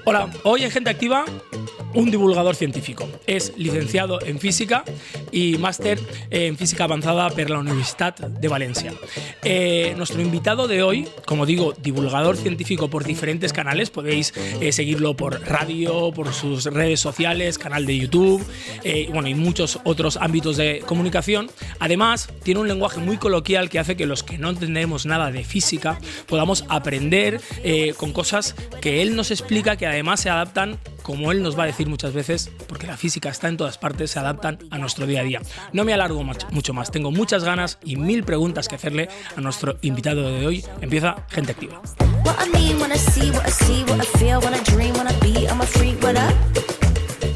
Hola, hoy en Gente Activa, un divulgador científico. Es licenciado en Física y máster en Física Avanzada por la Universitat de Valencia. Nuestro invitado de hoy, como digo, divulgador científico por diferentes canales, podéis seguirlo por radio, por sus redes sociales, canal de YouTube, y muchos otros ámbitos de comunicación. Además, tiene un lenguaje muy coloquial que hace que los que no entendemos nada de física podamos aprender con cosas que él nos explica, que además se adaptan, como él nos va a decir muchas veces, porque la física está en todas partes, se adaptan a nuestro día a día. No me alargo mucho más, tengo muchas ganas y 1000 preguntas que hacerle a nuestro invitado de hoy. Empieza Gente Activa.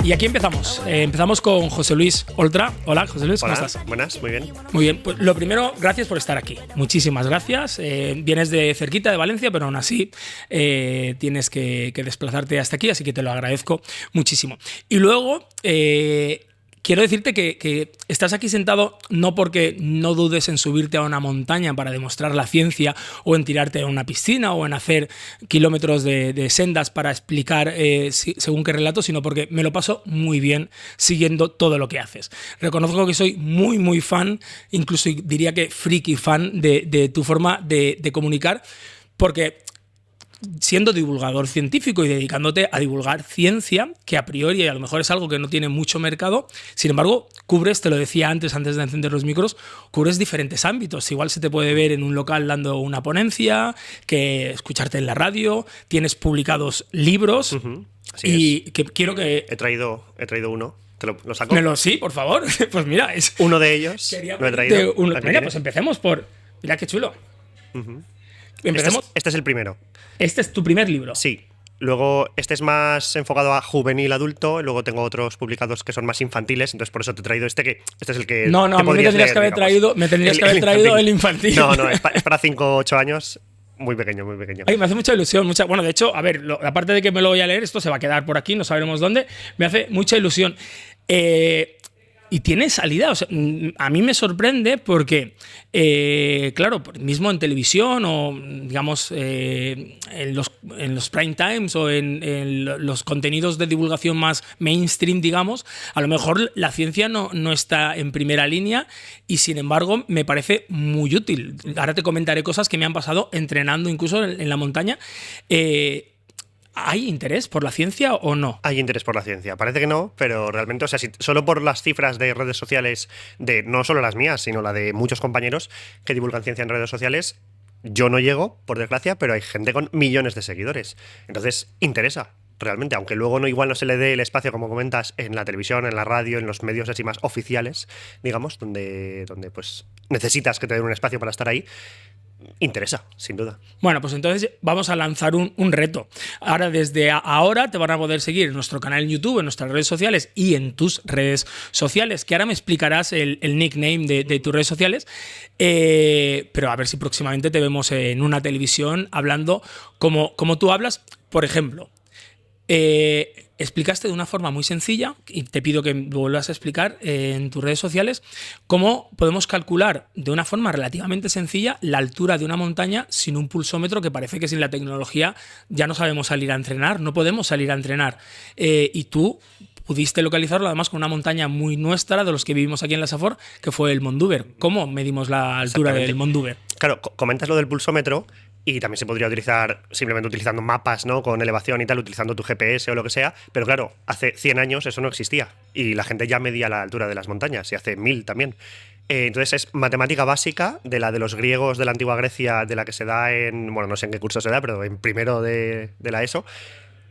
Y aquí empezamos. Empezamos con José Luis Oltra. Hola, José Luis, ¿cómo estás? Buenas, muy bien. Muy bien, pues lo primero, gracias por estar aquí. Muchísimas gracias. Vienes de cerquita de Valencia, pero aún así tienes que desplazarte hasta aquí, así que te lo agradezco muchísimo. Y luego, quiero decirte que estás aquí sentado no porque no dudes en subirte a una montaña para demostrar la ciencia, o en tirarte a una piscina, o en hacer kilómetros de sendas para explicar según qué relato, sino porque me lo paso muy bien siguiendo todo lo que haces. Reconozco que soy muy, muy fan, incluso diría que friki fan de tu forma de comunicar, porque siendo divulgador científico y dedicándote a divulgar ciencia, que a priori a lo mejor es algo que no tiene mucho mercado, sin embargo, cubres, te lo decía antes de encender los micros, cubres diferentes ámbitos. Igual se te puede ver en un local dando una ponencia, que escucharte en la radio, tienes publicados libros. Y que quiero que... He traído uno. ¿Lo saco? Sí, por favor. Pues mira, es... Uno de ellos lo he traído. Mira, pues empecemos por... Mira qué chulo. Empecemos. Este es el primero. Este es tu primer libro. Sí. Luego, este es más enfocado a juvenil adulto. Y luego tengo otros publicados que son más infantiles. Entonces, por eso te he traído este es el que. No, a mí me tendrías que haber traído el infantil. No, es para 5 o 8 años. Muy pequeño, muy pequeño. Ay, me hace mucha ilusión. Bueno, de hecho, a ver, aparte de que me lo voy a leer, esto se va a quedar por aquí, no sabremos dónde. Me hace mucha ilusión. Y tiene salida. O sea, a mí me sorprende porque, claro, mismo en televisión o, digamos, en los prime times o en los contenidos de divulgación más mainstream, digamos, a lo mejor la ciencia no está en primera línea y, sin embargo, me parece muy útil. Ahora te comentaré cosas que me han pasado entrenando incluso en la montaña. ¿Hay interés por la ciencia o no? Hay interés por la ciencia. Parece que no, pero realmente, o sea, solo por las cifras de redes sociales, no solo las mías, sino la de muchos compañeros que divulgan ciencia en redes sociales, yo no llego, por desgracia, pero hay gente con millones de seguidores. Entonces, interesa. Realmente, aunque luego igual no se le dé el espacio, como comentas, en la televisión, en la radio, en los medios así más oficiales, digamos, donde pues necesitas que te den un espacio para estar ahí. Interesa, sin duda. Bueno, pues entonces vamos a lanzar un reto. Ahora, desde ahora te van a poder seguir en nuestro canal en YouTube, en nuestras redes sociales y en tus redes sociales, que ahora me explicarás el nickname de tus redes sociales, pero a ver si próximamente te vemos en una televisión hablando como tú hablas. Por ejemplo, explicaste de una forma muy sencilla, y te pido que vuelvas a explicar en tus redes sociales, cómo podemos calcular de una forma relativamente sencilla la altura de una montaña sin un pulsómetro, que parece que sin la tecnología ya no sabemos salir a entrenar, no podemos salir a entrenar. Y tú pudiste localizarlo además con una montaña muy nuestra, de los que vivimos aquí en la Safor, que fue el Mondúber. ¿Cómo medimos la altura del Mondúber? Claro, comentas lo del pulsómetro. Y también se podría utilizar simplemente utilizando mapas, ¿no? Con elevación y tal, utilizando tu GPS o lo que sea. Pero claro, hace 100 años eso no existía. Y la gente ya medía la altura de las montañas. Y hace 1000 también. Entonces es matemática básica de la de los griegos de la antigua Grecia, de la que se da bueno, no sé en qué curso se da, pero en primero de la ESO.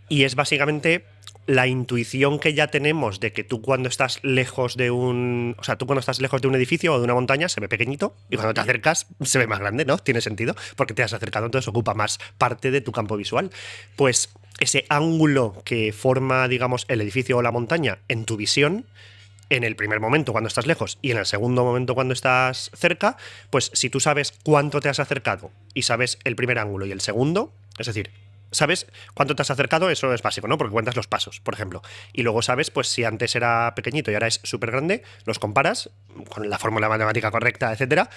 Y es básicamente la intuición que ya tenemos de que tú cuando estás lejos de un edificio o de una montaña se ve pequeñito, y cuando te acercas se ve más grande, ¿no? Tiene sentido, porque te has acercado, entonces ocupa más parte de tu campo visual. Pues ese ángulo que forma, digamos, el edificio o la montaña en tu visión, en el primer momento cuando estás lejos y en el segundo momento cuando estás cerca, pues si tú sabes cuánto te has acercado y sabes el primer ángulo y el segundo, es decir, sabes cuánto te has acercado, eso es básico, ¿no? Porque cuentas los pasos, por ejemplo. Y luego sabes, pues si antes era pequeñito y ahora es súper grande, los comparas con la fórmula matemática correcta, etcétera,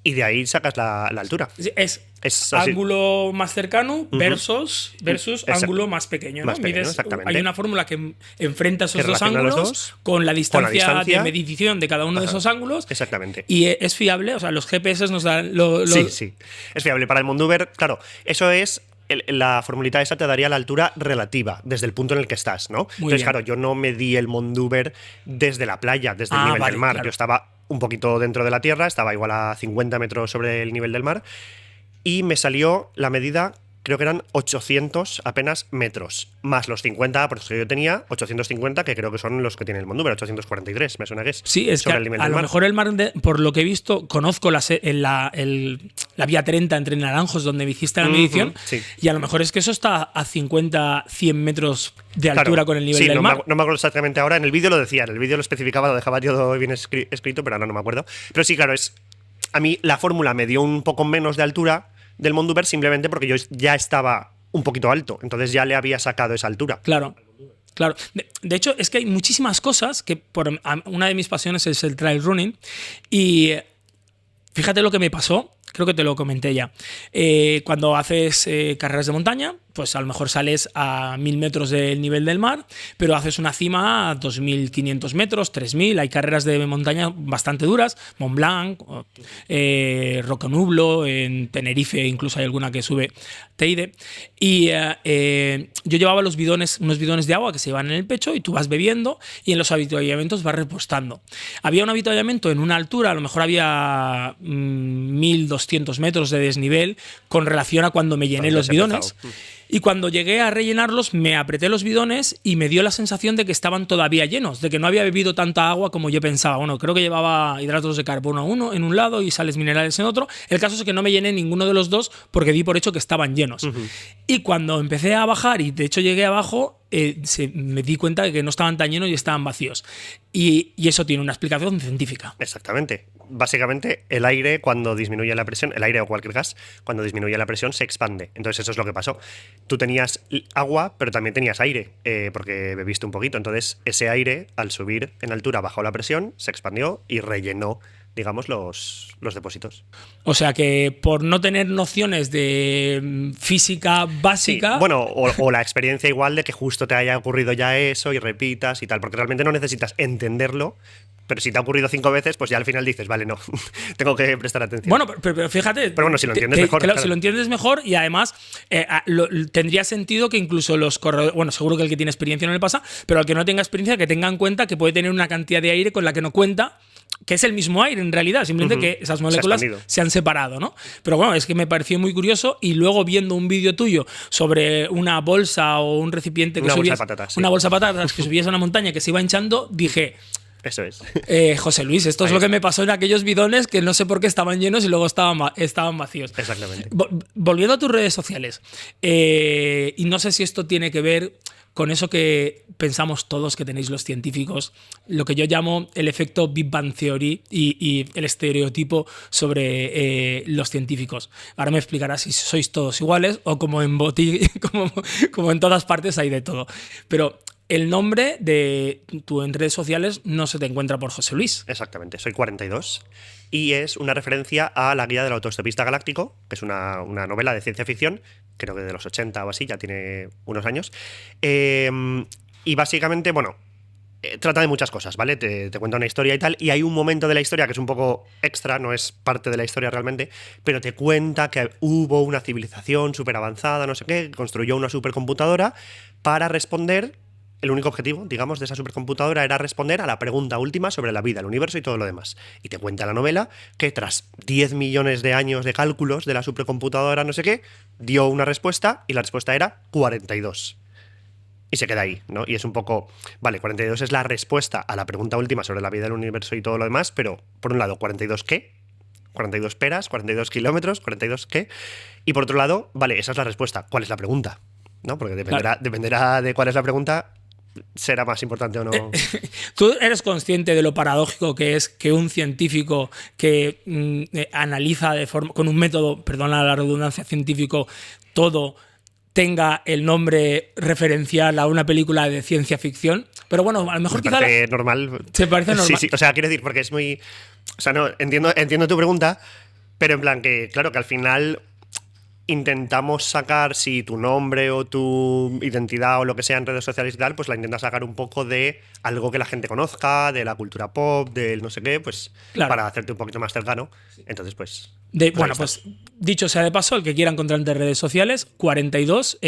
y de ahí sacas la altura. Es Es así. ángulo más cercano versus ángulo más pequeño, ¿no? Más pequeño, exactamente. Hay una fórmula que enfrenta esos Que dos relaciona los ángulos dos, con la distancia distancia. de medición de cada uno de esos ángulos. Exactamente. Y es fiable, o sea, los GPS nos dan... Sí. Es fiable. Para el Mondover, claro, eso es... La formulita esa te daría la altura relativa desde el punto en el que estás, ¿no? Entonces, bien. claro, yo no medí el Mondover desde la playa, desde el nivel vale, del mar. claro. Yo estaba un poquito dentro de la tierra, estaba igual a 50 metros sobre el nivel del mar, y me salió la medida, creo que eran 800 apenas metros, más los 50, porque yo tenía 850, que creo que son los que tiene el Mondover, 843, me suena que es. Sí, es que sobre el nivel a del lo mar. mejor el mar, por lo que he visto, conozco la vía 30 entre Naranjos, donde me hiciste la medición, sí. y a lo mejor es que eso está a 50, 100 metros de altura Claro, con el nivel sí, del mar. no me acuerdo exactamente ahora. En el vídeo lo decía, en el vídeo lo especificaba, lo dejaba todo bien escrito, pero ahora no me acuerdo. Pero sí, claro, a mí la fórmula me dio un poco menos de altura del Mondover simplemente porque yo ya estaba un poquito alto, entonces ya le había sacado esa altura. Claro. Claro, de hecho es que hay muchísimas cosas que una de mis pasiones es el trail running y fíjate lo que me pasó, creo que te lo comenté ya. Cuando haces carreras de montaña, pues a lo mejor sales a 1000 metros del nivel del mar, pero haces una cima a 2500 metros, 3000. Hay carreras de montaña bastante duras, Mont Blanc, Roconublo, en Tenerife incluso hay alguna que sube Teide. Y yo llevaba unos bidones de agua que se llevan en el pecho y tú vas bebiendo y en los avituallamientos vas repostando. Había un avituallamiento en una altura, a lo mejor había 1200 metros de desnivel con relación a cuando me llené los bidones. Y cuando llegué a rellenarlos, me apreté los bidones y me dio la sensación de que estaban todavía llenos, de que no había bebido tanta agua como yo pensaba. Bueno, creo que llevaba hidratos de carbono en un lado y sales minerales en otro. El caso es que no me llené ninguno de los dos porque di por hecho que estaban llenos. Y cuando empecé a bajar, y de hecho llegué abajo, me di cuenta de que no estaban tan llenos y estaban vacíos. Y eso tiene una explicación científica. Exactamente. Básicamente, el aire, cuando disminuye la presión, el aire o cualquier gas, cuando disminuye la presión, se expande. Entonces, eso es lo que pasó. Tú tenías agua, pero también tenías aire, porque bebiste un poquito. Entonces, ese aire, al subir en altura, bajó la presión, se expandió y rellenó, digamos, los depósitos. O sea que por no tener nociones de física básica... Sí, bueno, o la experiencia igual de que justo te haya ocurrido ya eso y repitas y tal, porque realmente no necesitas entenderlo, pero si te ha ocurrido 5 veces, pues ya al final dices, vale, no, tengo que prestar atención. Bueno, pero fíjate... Pero bueno, si lo entiendes mejor. Claro. Si lo entiendes mejor y además tendría sentido que incluso los corredores... Bueno, seguro que el que tiene experiencia no le pasa, pero al que no tenga experiencia que tenga en cuenta que puede tener una cantidad de aire con la que no cuenta, que es el mismo aire en realidad, simplemente que esas moléculas se han separado, ¿no? Pero bueno, es que me pareció muy curioso y luego viendo un vídeo tuyo sobre una bolsa o un recipiente que subías... Una bolsa de patatas que subías a una montaña que se iba hinchando, dije... Eso es. José Luis, esto es lo que me pasó en aquellos bidones que no sé por qué estaban llenos y luego estaban vacíos. Exactamente. Volviendo a tus redes sociales, y no sé si esto tiene que ver con eso que pensamos todos que tenéis los científicos, lo que yo llamo el efecto Big Bang Theory y el estereotipo sobre los científicos. Ahora me explicarás si sois todos iguales o como en como en todas partes hay de todo. Pero el nombre de tú en redes sociales no se te encuentra por José Luis. Exactamente, soy 42 y es una referencia a La guía del autoestopista galáctico, que es una novela de ciencia ficción, creo que de los 80 o así, ya tiene unos años. Y básicamente, bueno, trata de muchas cosas, ¿vale? Te cuenta una historia y tal, y hay un momento de la historia que es un poco extra, no es parte de la historia realmente, pero te cuenta que hubo una civilización súper avanzada, no sé qué, que construyó una supercomputadora para responder. El único objetivo, digamos, de esa supercomputadora era responder a la pregunta última sobre la vida, el universo y todo lo demás. Y te cuenta la novela que tras 10 millones de años de cálculos de la supercomputadora no sé qué, dio una respuesta y la respuesta era 42. Y se queda ahí, ¿no? Y es un poco, vale, 42 es la respuesta a la pregunta última sobre la vida, el universo y todo lo demás, pero por un lado, ¿42 qué? 42 peras, 42 kilómetros, 42 qué. Y por otro lado, vale, esa es la respuesta. ¿Cuál es la pregunta? ¿No? Porque dependerá de cuál es la pregunta, será más importante o no. ¿Tú eres consciente de lo paradójico que es que un científico que analiza con un método, perdona la redundancia, científico, todo tenga el nombre referencial a una película de ciencia ficción? Pero bueno, a lo mejor quizá... normal. ¿Se parece normal? Sí, o sea, quiero decir, porque es muy... O sea, no, entiendo tu pregunta, Pero en plan que, claro, que al final intentamos sacar, si tu nombre o tu identidad o lo que sea en redes sociales y tal, pues la intentas sacar un poco de algo que la gente conozca, de la cultura pop, del no sé qué, pues Claro. para hacerte un poquito más cercano. Entonces, pues... Bueno, ahí pues está. dicho sea de paso, el que quiera encontrarte en redes sociales, 42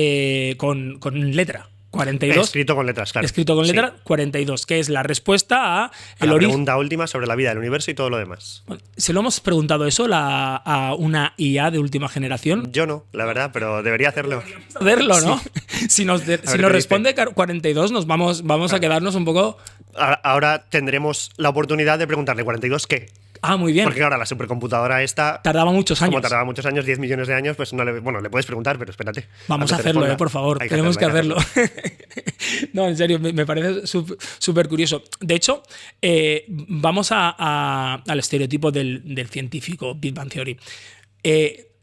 con letra. 42. Escrito con letras, claro. Escrito con Sí. letra 42, que es la respuesta a A el la origen. pregunta última sobre la vida del universo y todo lo demás. ¿Se lo hemos preguntado eso a una IA de última generación? Yo no, la verdad, pero debería hacerlo. Verlo, ¿no? Si nos, qué responde 42, nos vamos a quedarnos un poco. Ahora tendremos la oportunidad de preguntarle 42 qué. Ah, muy bien. Porque ahora la supercomputadora esta, Tardaba muchos años. como tardaba muchos años, 10 millones de años, pues no le, bueno, le puedes preguntar, pero espérate. Vamos antes a de hacerlo, responda. por favor. Hay Tenemos que hacerlo, hacerlo. hay que No, en serio, me parece súper curioso. De hecho, vamos al estereotipo del científico, Big Bang Theory.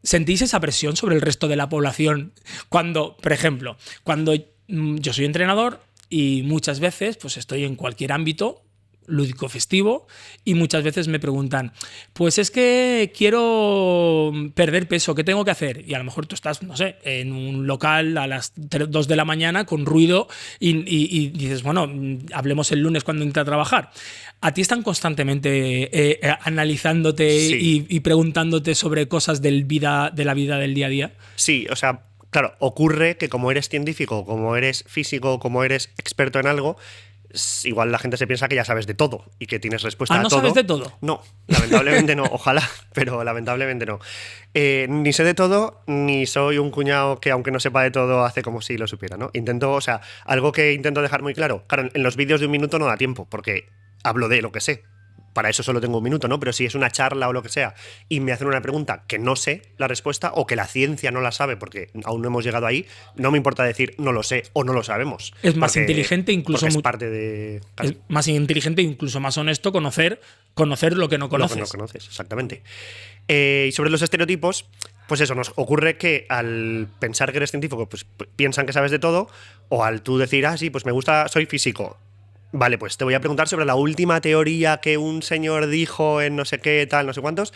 ¿Sentís esa presión sobre el resto de la población cuando, por ejemplo, cuando yo soy entrenador y muchas veces pues estoy en cualquier ámbito lúdico festivo y muchas veces me preguntan, pues es que quiero perder peso, ¿qué tengo que hacer? Y a lo mejor tú estás, no sé, en un local a las 2 de la mañana con ruido y dices, bueno, hablemos el lunes cuando entre a trabajar. ¿A ti están constantemente analizándote Sí. y preguntándote sobre cosas de la vida del día a día? Sí, o sea, claro, ocurre que como eres científico, como eres físico, como eres experto en algo, igual la gente se piensa que ya sabes de todo y que tienes respuesta a ¿no todo. sabes de todo? No, lamentablemente no, ojalá, pero lamentablemente no. Ni sé de todo, ni soy un cuñado que aunque no sepa de todo hace como si lo supiera, ¿no? Intento, o sea, algo que intento dejar muy claro, claro, en los vídeos de 1 minuto no da tiempo, porque hablo de lo que sé. Para eso solo tengo 1 minuto, ¿no? Pero si es una charla o lo que sea y me hacen una pregunta que no sé la respuesta o que la ciencia no la sabe porque aún no hemos llegado ahí, no me importa decir no lo sé o no lo sabemos. Es más inteligente, incluso porque es parte de... Es más inteligente, incluso más honesto conocer lo que no conoces. Lo que no conoces, exactamente. Y sobre los estereotipos, pues eso, nos ocurre que al pensar que eres científico, pues piensan que sabes de todo, o al tú decir, sí, pues me gusta, soy físico. Vale, pues te voy a preguntar sobre la última teoría que un señor dijo en no sé qué, tal, no sé cuántos.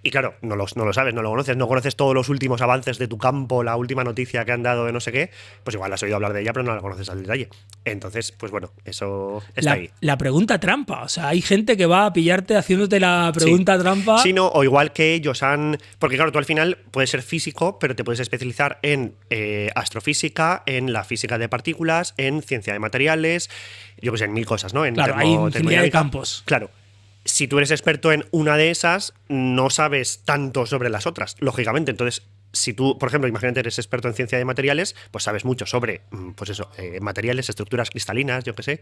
Y claro, no lo sabes, no lo conoces, no conoces todos los últimos avances de tu campo, la última noticia que han dado de no sé qué, pues igual has oído hablar de ella, pero no la conoces al detalle. Entonces, pues bueno, eso está ahí. La pregunta trampa, o sea, hay gente que va a pillarte haciéndote la pregunta trampa. Sí, no, o igual que ellos han... Porque claro, tú al final puedes ser físico, pero te puedes especializar en astrofísica, en la física de partículas, en ciencia de materiales, yo que sé, en 1000 cosas, ¿no? En claro, hay infinidad de campos. Claro. Si tú eres experto en una de esas, no sabes tanto sobre las otras, lógicamente. Entonces, si tú, por ejemplo, imagínate, eres experto en ciencia de materiales, pues sabes mucho sobre, pues eso, materiales, estructuras cristalinas, yo qué sé,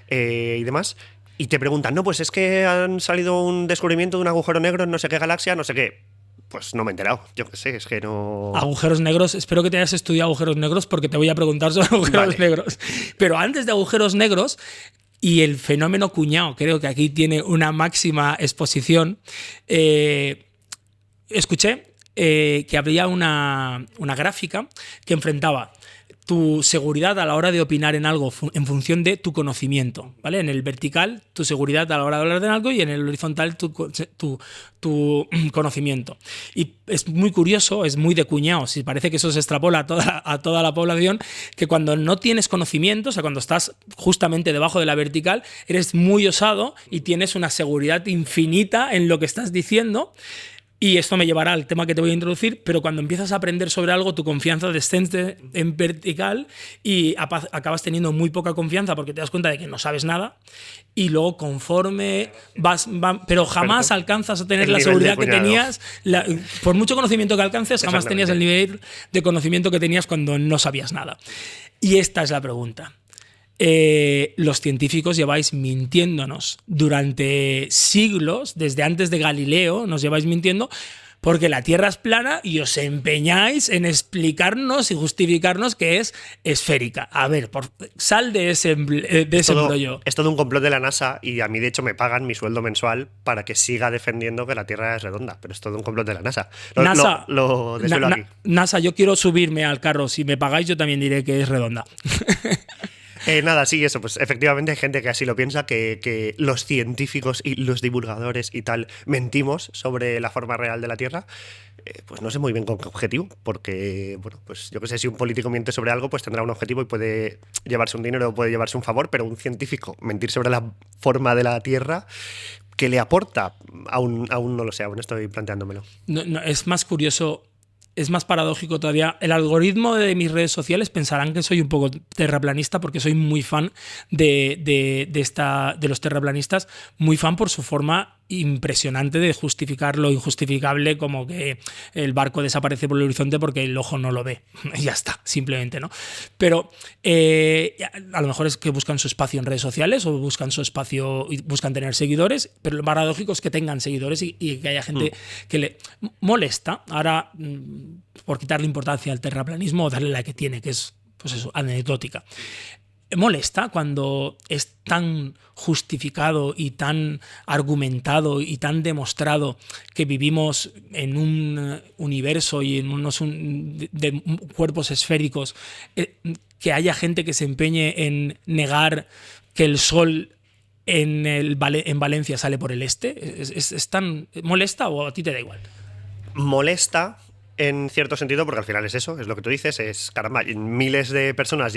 y demás. Y te preguntan, no, pues es que han salido un descubrimiento de un agujero negro en no sé qué galaxia, no sé qué. Pues no me he enterado, yo qué sé, es que no... Agujeros negros, espero que te hayas estudiado agujeros negros porque te voy a preguntar sobre agujeros negros. Pero antes de agujeros negros... Y el fenómeno cuñado, creo que aquí tiene una máxima exposición. Escuché que habría una gráfica que enfrentaba tu seguridad a la hora de opinar en algo en función de tu conocimiento, ¿vale? En el vertical, tu seguridad a la hora de hablar de algo y en el horizontal, tu conocimiento. Y es muy curioso, es muy de cuñado, si parece que eso se extrapola a toda la población, que cuando no tienes conocimiento, o sea, cuando estás justamente debajo de la vertical, eres muy osado y tienes una seguridad infinita en lo que estás diciendo. Y esto me llevará al tema que te voy a introducir, pero cuando empiezas a aprender sobre algo, tu confianza desciende en vertical y acabas teniendo muy poca confianza porque te das cuenta de que no sabes nada y luego conforme pero jamás alcanzas a tener la seguridad que tenías, por mucho conocimiento que alcances, jamás tenías el nivel de conocimiento que tenías cuando no sabías nada. Y esta es la pregunta. Los científicos lleváis mintiéndonos durante siglos, desde antes de Galileo nos lleváis mintiendo porque la Tierra es plana y os empeñáis en explicarnos y justificarnos que es esférica. A ver, sal de ese embrollo. Es todo un complot de la NASA y a mí de hecho me pagan mi sueldo mensual para que siga defendiendo que la Tierra es redonda, pero es todo un complot de la NASA. Lo desvelo aquí. NASA, yo quiero subirme al carro, si me pagáis yo también diré que es redonda. Nada, sí, eso, pues efectivamente hay gente que así lo piensa, que los científicos y los divulgadores y tal mentimos sobre la forma real de la Tierra. Pues no sé muy bien con qué objetivo, porque, bueno, pues yo que sé, si un político miente sobre algo, pues tendrá un objetivo y puede llevarse un dinero o puede llevarse un favor, pero un científico mentir sobre la forma de la Tierra, ¿qué le aporta? Aún no lo sé, aún estoy planteándomelo. No, no, es más curioso, es más paradójico todavía. El algoritmo de mis redes sociales pensarán que soy un poco terraplanista porque soy muy fan de los terraplanistas, muy fan por su forma impresionante de justificar lo injustificable, como que el barco desaparece por el horizonte porque el ojo no lo ve. Y ya está, simplemente, ¿no? Pero a lo mejor es que buscan su espacio en redes sociales o buscan su espacio y buscan tener seguidores, pero lo paradójico es que tengan seguidores y que haya gente que le molesta. Ahora, por quitarle importancia al terraplanismo o darle la que tiene, que es, pues eso, anecdótica. Molesta cuando es tan justificado y tan argumentado y tan demostrado que vivimos en un universo y en unos de cuerpos esféricos, que haya gente que se empeñe en negar que el sol en Valencia sale por el este. ¿Es tan molesta o a ti te da igual? Molesta en cierto sentido, porque al final es eso, es lo que tú dices, es, caramba, miles de personas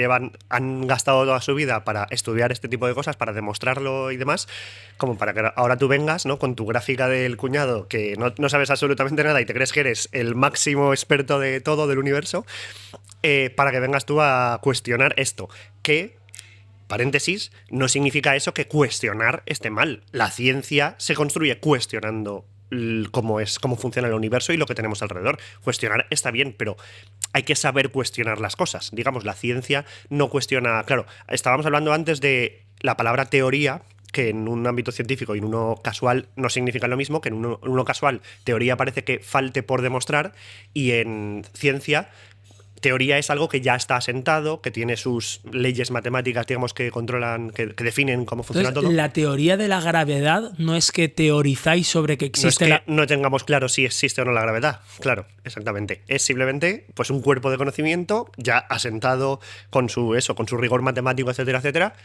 han gastado toda su vida para estudiar este tipo de cosas, para demostrarlo y demás, como para que ahora tú vengas, ¿no?, con tu gráfica del cuñado, que no sabes absolutamente nada y te crees que eres el máximo experto de todo, del universo, para que vengas tú a cuestionar esto, que, paréntesis, no significa eso que cuestionar esté mal. La ciencia se construye cuestionando cómo funciona el universo y lo que tenemos alrededor. Cuestionar está bien, pero hay que saber cuestionar las cosas. Digamos, la ciencia no cuestiona... Claro, estábamos hablando antes de la palabra teoría, que en un ámbito científico y en uno casual no significa lo mismo, que en uno casual teoría parece que falte por demostrar, y en ciencia teoría es algo que ya está asentado, que tiene sus leyes matemáticas, digamos, que controlan, que definen cómo funciona. Entonces, todo. la teoría de la gravedad no es que teorizáis sobre que existe no es que no tengamos claro si existe o no la gravedad. Claro, exactamente. Es simplemente, pues, un cuerpo de conocimiento ya asentado con su rigor matemático, etcétera, etcétera,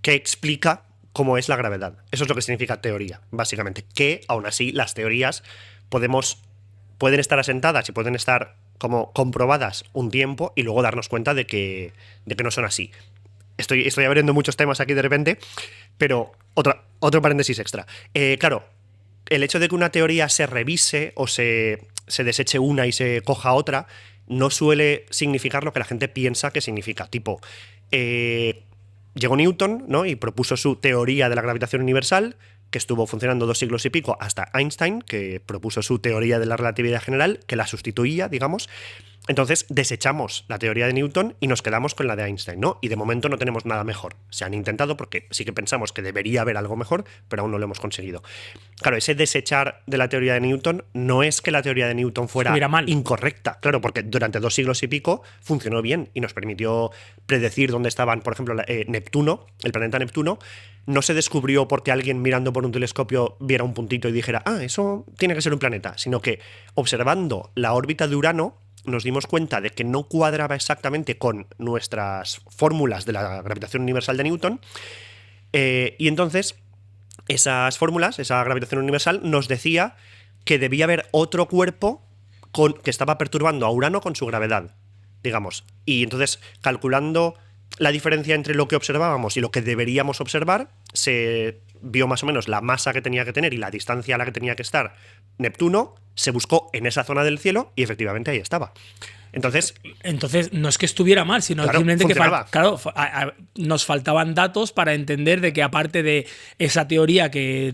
que explica cómo es la gravedad. Eso es lo que significa teoría, básicamente. Que, aún así, las teorías pueden estar asentadas y pueden estar como comprobadas un tiempo y luego darnos cuenta de que no son así. Estoy abriendo muchos temas aquí de repente, pero otro paréntesis extra. Claro, el hecho de que una teoría se revise o se deseche una y se coja otra no suele significar lo que la gente piensa que significa. Tipo, llegó Newton, ¿no?, y propuso su teoría de la gravitación universal, que estuvo funcionando 2 siglos y pico, hasta Einstein, que propuso su teoría de la relatividad general, que la sustituía, digamos. Entonces desechamos la teoría de Newton y nos quedamos con la de Einstein, ¿no? Y de momento no tenemos nada mejor. Se han intentado porque sí que pensamos que debería haber algo mejor, pero aún no lo hemos conseguido. Claro, ese desechar de la teoría de Newton no es que la teoría de Newton fuera incorrecta, claro, porque durante 2 siglos y pico funcionó bien y nos permitió predecir dónde estaban, por ejemplo, Neptuno, el planeta Neptuno. No se descubrió porque alguien mirando por un telescopio viera un puntito y dijera, eso tiene que ser un planeta, sino que observando la órbita de Urano nos dimos cuenta de que no cuadraba exactamente con nuestras fórmulas de la gravitación universal de Newton, y entonces esas fórmulas, esa gravitación universal, nos decía que debía haber otro cuerpo que estaba perturbando a Urano con su gravedad, digamos. Y entonces, calculando la diferencia entre lo que observábamos y lo que deberíamos observar, se vio más o menos la masa que tenía que tener y la distancia a la que tenía que estar Neptuno, se buscó en esa zona del cielo y efectivamente ahí estaba. Entonces no es que estuviera mal, sino simplemente que nos faltaban datos para entender de que aparte de esa teoría que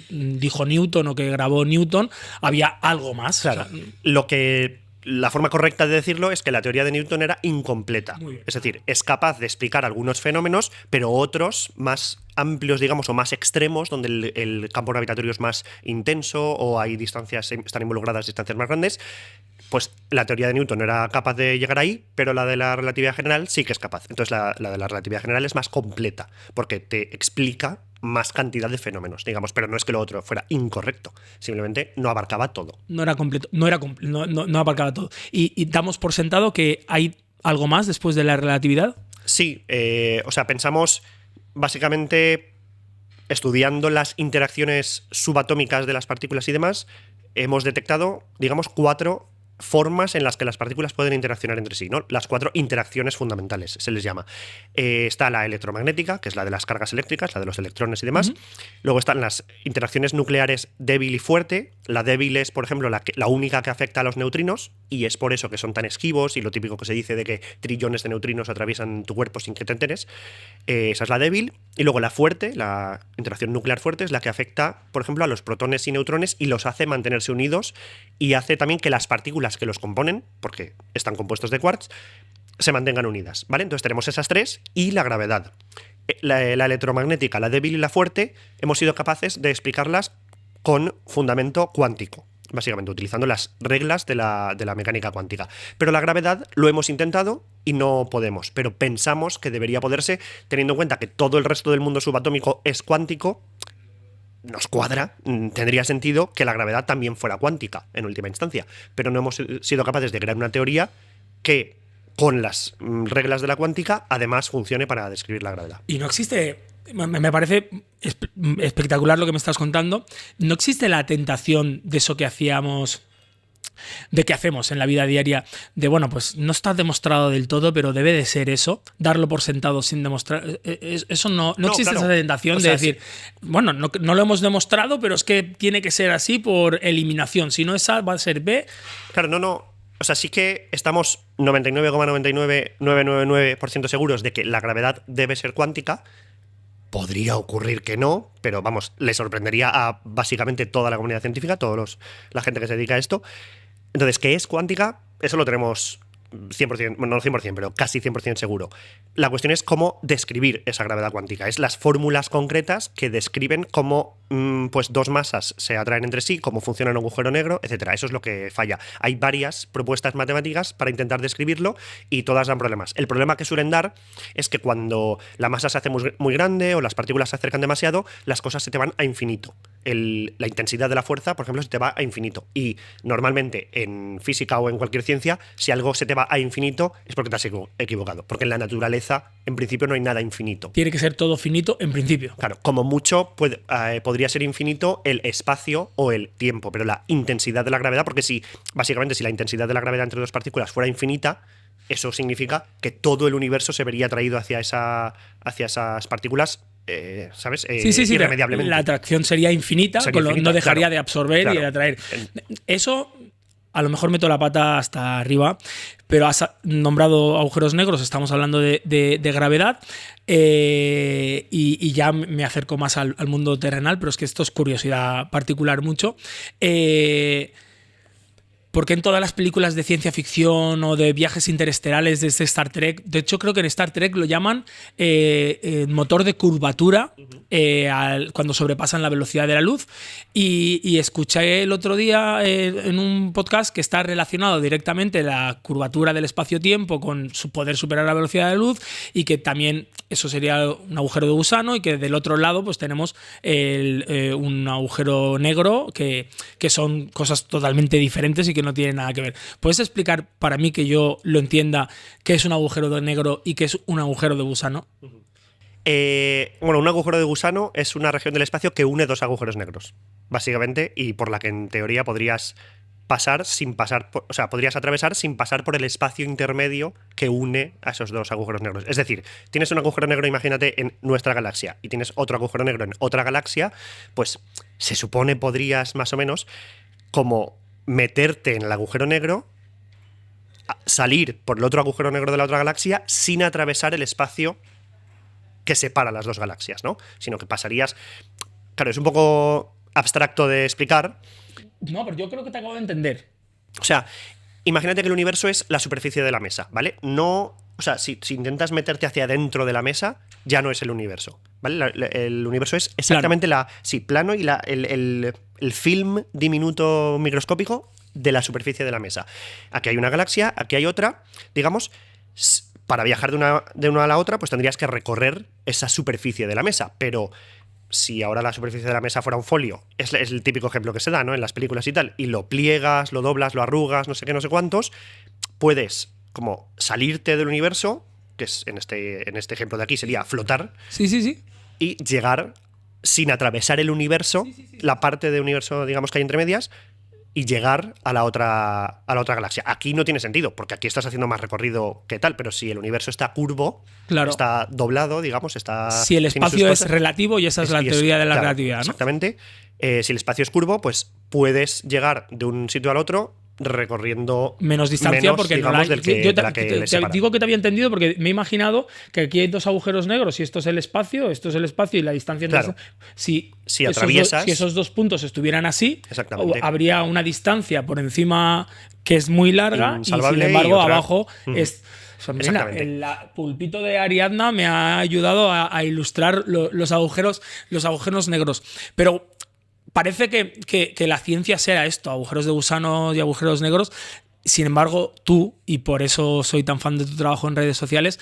dijo Newton o que grabó Newton, había algo más. Claro. O sea, la forma correcta de decirlo es que la teoría de Newton era incompleta. Es decir, es capaz de explicar algunos fenómenos, pero otros más amplios, digamos, o más extremos, donde el campo gravitatorio es más intenso o hay distancias, están involucradas distancias más grandes, pues la teoría de Newton no era capaz de llegar ahí, pero la de la relatividad general sí que es capaz. Entonces la de la relatividad general es más completa, porque te explica más cantidad de fenómenos, digamos, pero no es que lo otro fuera incorrecto, simplemente no abarcaba todo. No era completo, no abarcaba todo. Y damos por sentado que hay algo más después de la relatividad? Sí, o sea, pensamos básicamente estudiando las interacciones subatómicas de las partículas y demás, hemos detectado, digamos, 4 formas en las que las partículas pueden interaccionar entre sí, ¿no? Las 4 interacciones fundamentales, se les llama. Está la electromagnética, que es la de las cargas eléctricas, la de los electrones y demás. Luego están las interacciones nucleares débil y fuerte. La débil es, por ejemplo, la única que afecta a los neutrinos, y es por eso que son tan esquivos, y lo típico que se dice de que trillones de neutrinos atraviesan tu cuerpo sin que te enteres. Esa es la débil. Y luego la fuerte, la interacción nuclear fuerte, es la que afecta, por ejemplo, a los protones y neutrones y los hace mantenerse unidos, y hace también que las partículas que los componen, porque están compuestos de quarks, se mantengan unidas, ¿vale? Entonces tenemos esas 3 y la gravedad. La electromagnética, la débil y la fuerte, hemos sido capaces de explicarlas con fundamento cuántico, básicamente utilizando las reglas de la mecánica cuántica. Pero la gravedad lo hemos intentado y no podemos, pero pensamos que debería poderse, teniendo en cuenta que todo el resto del mundo subatómico es cuántico. Nos cuadra, tendría sentido que la gravedad también fuera cuántica en última instancia, pero no hemos sido capaces de crear una teoría que con las reglas de la cuántica además funcione para describir la gravedad. Y no existe, me parece espectacular lo que me estás contando, no existe la tentación de eso que hacíamos, de que hacemos en la vida diaria, de bueno, pues no está demostrado del todo, pero debe de ser eso, darlo por sentado sin demostrar. Eso no existe, claro, esa tentación, o sea, de decir, sí, bueno, no lo hemos demostrado, pero es que tiene que ser así por eliminación. Si no es A, va a ser B. Claro, no. O sea, sí que estamos 99,99999% seguros de que la gravedad debe ser cuántica. Podría ocurrir que no, pero vamos, le sorprendería a básicamente toda la comunidad científica, la gente que se dedica a esto. Entonces, ¿qué es cuántica? Eso lo tenemos 100%, bueno, no 100%, pero casi 100% seguro. La cuestión es cómo describir esa gravedad cuántica. Es las fórmulas concretas que describen cómo pues 2 masas se atraen entre sí, cómo funciona un agujero negro, etcétera. Eso es lo que falla. Hay varias propuestas matemáticas para intentar describirlo y todas dan problemas. El problema que suelen dar es que cuando la masa se hace muy grande o las partículas se acercan demasiado, las cosas se te van a infinito. La intensidad de la fuerza, por ejemplo, se te va a infinito. Y normalmente en física o en cualquier ciencia, si algo se te va a infinito es porque te has equivocado. Porque en la naturaleza, en principio, no hay nada infinito. Tiene que ser todo finito en principio. Claro, como mucho podría ser infinito el espacio o el tiempo, pero la intensidad de la gravedad, porque básicamente si la intensidad de la gravedad entre 2 partículas fuera infinita, eso significa que todo el universo se vería atraído hacia esas partículas. ¿Sabes? Sí, irremediablemente. La atracción sería infinita, no dejaría, claro, de absorber, claro, y de atraer. Eso, a lo mejor meto la pata hasta arriba, pero has nombrado agujeros negros, estamos hablando de gravedad, y ya me acerco más al mundo terrenal, pero es que esto es curiosidad particular mucho. Porque en todas las películas de ciencia ficción o de viajes interestelares desde Star Trek, de hecho creo que en Star Trek lo llaman motor de curvatura cuando sobrepasan la velocidad de la luz, y escuché el otro día en un podcast que está relacionado directamente la curvatura del espacio-tiempo con poder superar la velocidad de la luz, y que también eso sería un agujero de gusano, y que del otro lado pues tenemos un agujero negro que son cosas totalmente diferentes y que no tiene nada que ver. ¿Puedes explicar para mí, que yo lo entienda, qué es un agujero de negro y qué es un agujero de gusano? Bueno, un agujero de gusano es una región del espacio que une 2 agujeros negros, básicamente, y por la que en teoría podrías atravesar sin pasar por el espacio intermedio que une a esos 2 agujeros negros. Es decir, tienes un agujero negro, imagínate, en nuestra galaxia, y tienes otro agujero negro en otra galaxia, pues se supone podrías más o menos como meterte en el agujero negro, salir por el otro agujero negro de la otra galaxia sin atravesar el espacio que separa las 2 galaxias, ¿no? Sino que pasarías... Claro, es un poco abstracto de explicar. No, pero yo creo que te acabo de entender. O sea, imagínate que el universo es la superficie de la mesa, ¿vale? No... O sea, si intentas meterte hacia adentro de la mesa, ya no es el universo, ¿vale? El universo es exactamente plano, y el film diminuto microscópico de la superficie de la mesa. Aquí hay una galaxia, aquí hay otra. Digamos, para viajar de una a la otra, pues tendrías que recorrer esa superficie de la mesa. Pero si ahora la superficie de la mesa fuera un folio, es el típico ejemplo que se da, ¿no?, en las películas y tal, y lo pliegas, lo doblas, lo arrugas, no sé qué, no sé cuántos, puedes como salirte del universo, que es en este ejemplo de aquí sería flotar, Sí, sí, sí. y llegar sin atravesar el universo, la parte del universo, digamos, que hay entre medias, y llegar a la otra galaxia. Aquí no tiene sentido, porque aquí estás haciendo más recorrido que tal, pero si el universo está curvo, Claro. está doblado, digamos, está... Si el tiene sus espacio es cosas, relativo, y esa es la teoría de la claro, relatividad, ¿no? Exactamente. Si el espacio es curvo, pues puedes llegar de un sitio al otro recorriendo Menos distancia, porque no la hay. del que, Yo de la que le separa. digo que te había entendido porque me he imaginado que aquí hay dos agujeros negros y esto es el espacio y la distancia entre Claro. si atraviesas... si esos dos puntos estuvieran así, Exactamente. habría una distancia por encima que es muy larga y sin Insalvable, embargo y otra... abajo es... Mira, Exactamente. el pulpito de Ariadna me ha ayudado a ilustrar los agujeros negros. Pero parece que la ciencia sea esto, agujeros de gusano y agujeros negros. Sin embargo, tú, y por eso soy tan fan de tu trabajo en redes sociales,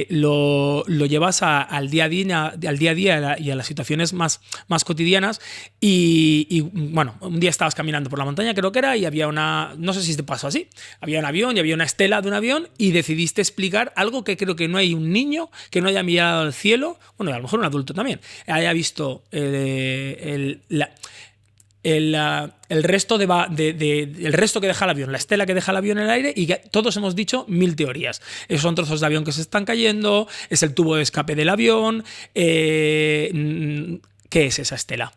lo llevas al día a día y a las situaciones más cotidianas. Y bueno, un día estabas caminando por la montaña, creo que era, y había no sé si te pasó así, había un avión y había una estela de un avión y decidiste explicar algo que creo que no hay un niño que no haya mirado al cielo, bueno, a lo mejor un adulto también, haya visto el resto el resto que deja el avión, la estela que deja el avión en el aire, y que todos hemos dicho 1000 teorías. Son trozos de avión que se están cayendo, es el tubo de escape del avión. ¿Qué es esa estela?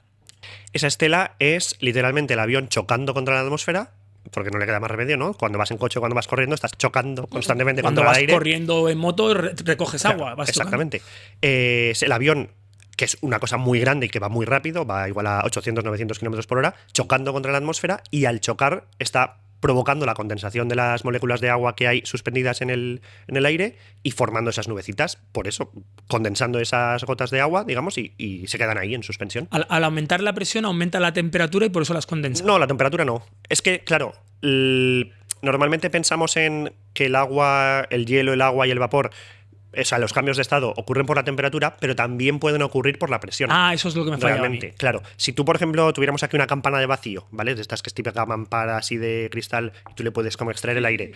Esa estela es literalmente el avión chocando contra la atmósfera, porque no le queda más remedio, ¿no? Cuando vas en coche o cuando vas corriendo, estás chocando constantemente cuando contra vas el aire. corriendo en moto, recoges agua. Vas exactamente. Es el avión, que es una cosa muy grande y que va muy rápido, va igual a 800-900 kilómetros por hora, chocando contra la atmósfera, y al chocar está provocando la condensación de las moléculas de agua que hay suspendidas en el aire y formando esas nubecitas, por eso, condensando esas gotas de agua, digamos, y se quedan ahí en suspensión. Al aumentar la presión, aumenta la temperatura y por eso las condensa. No, la temperatura no. Es que, claro, normalmente pensamos en que el agua, el hielo, el agua y el vapor, o sea, los cambios de estado ocurren por la temperatura, pero también pueden ocurrir por la presión. Eso es lo que me falla. Realmente, claro. Si tú, por ejemplo, tuviéramos aquí una campana de vacío, ¿vale? De estas que es típica mampara así de cristal, y tú le puedes como extraer el aire,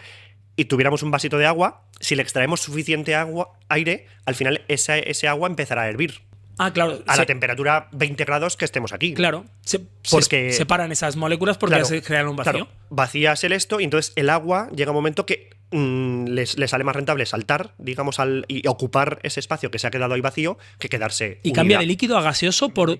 y tuviéramos un vasito de agua, si le extraemos suficiente aire, al final ese agua empezará a hervir. Claro. A la temperatura 20 grados que estemos aquí. Claro. Porque se separan esas moléculas porque claro, se crean un vacío. Claro, vacías esto y entonces el agua llega un momento que le sale más rentable saltar, digamos, y ocupar ese espacio que se ha quedado ahí vacío que quedarse. Y cambia de líquido a gaseoso por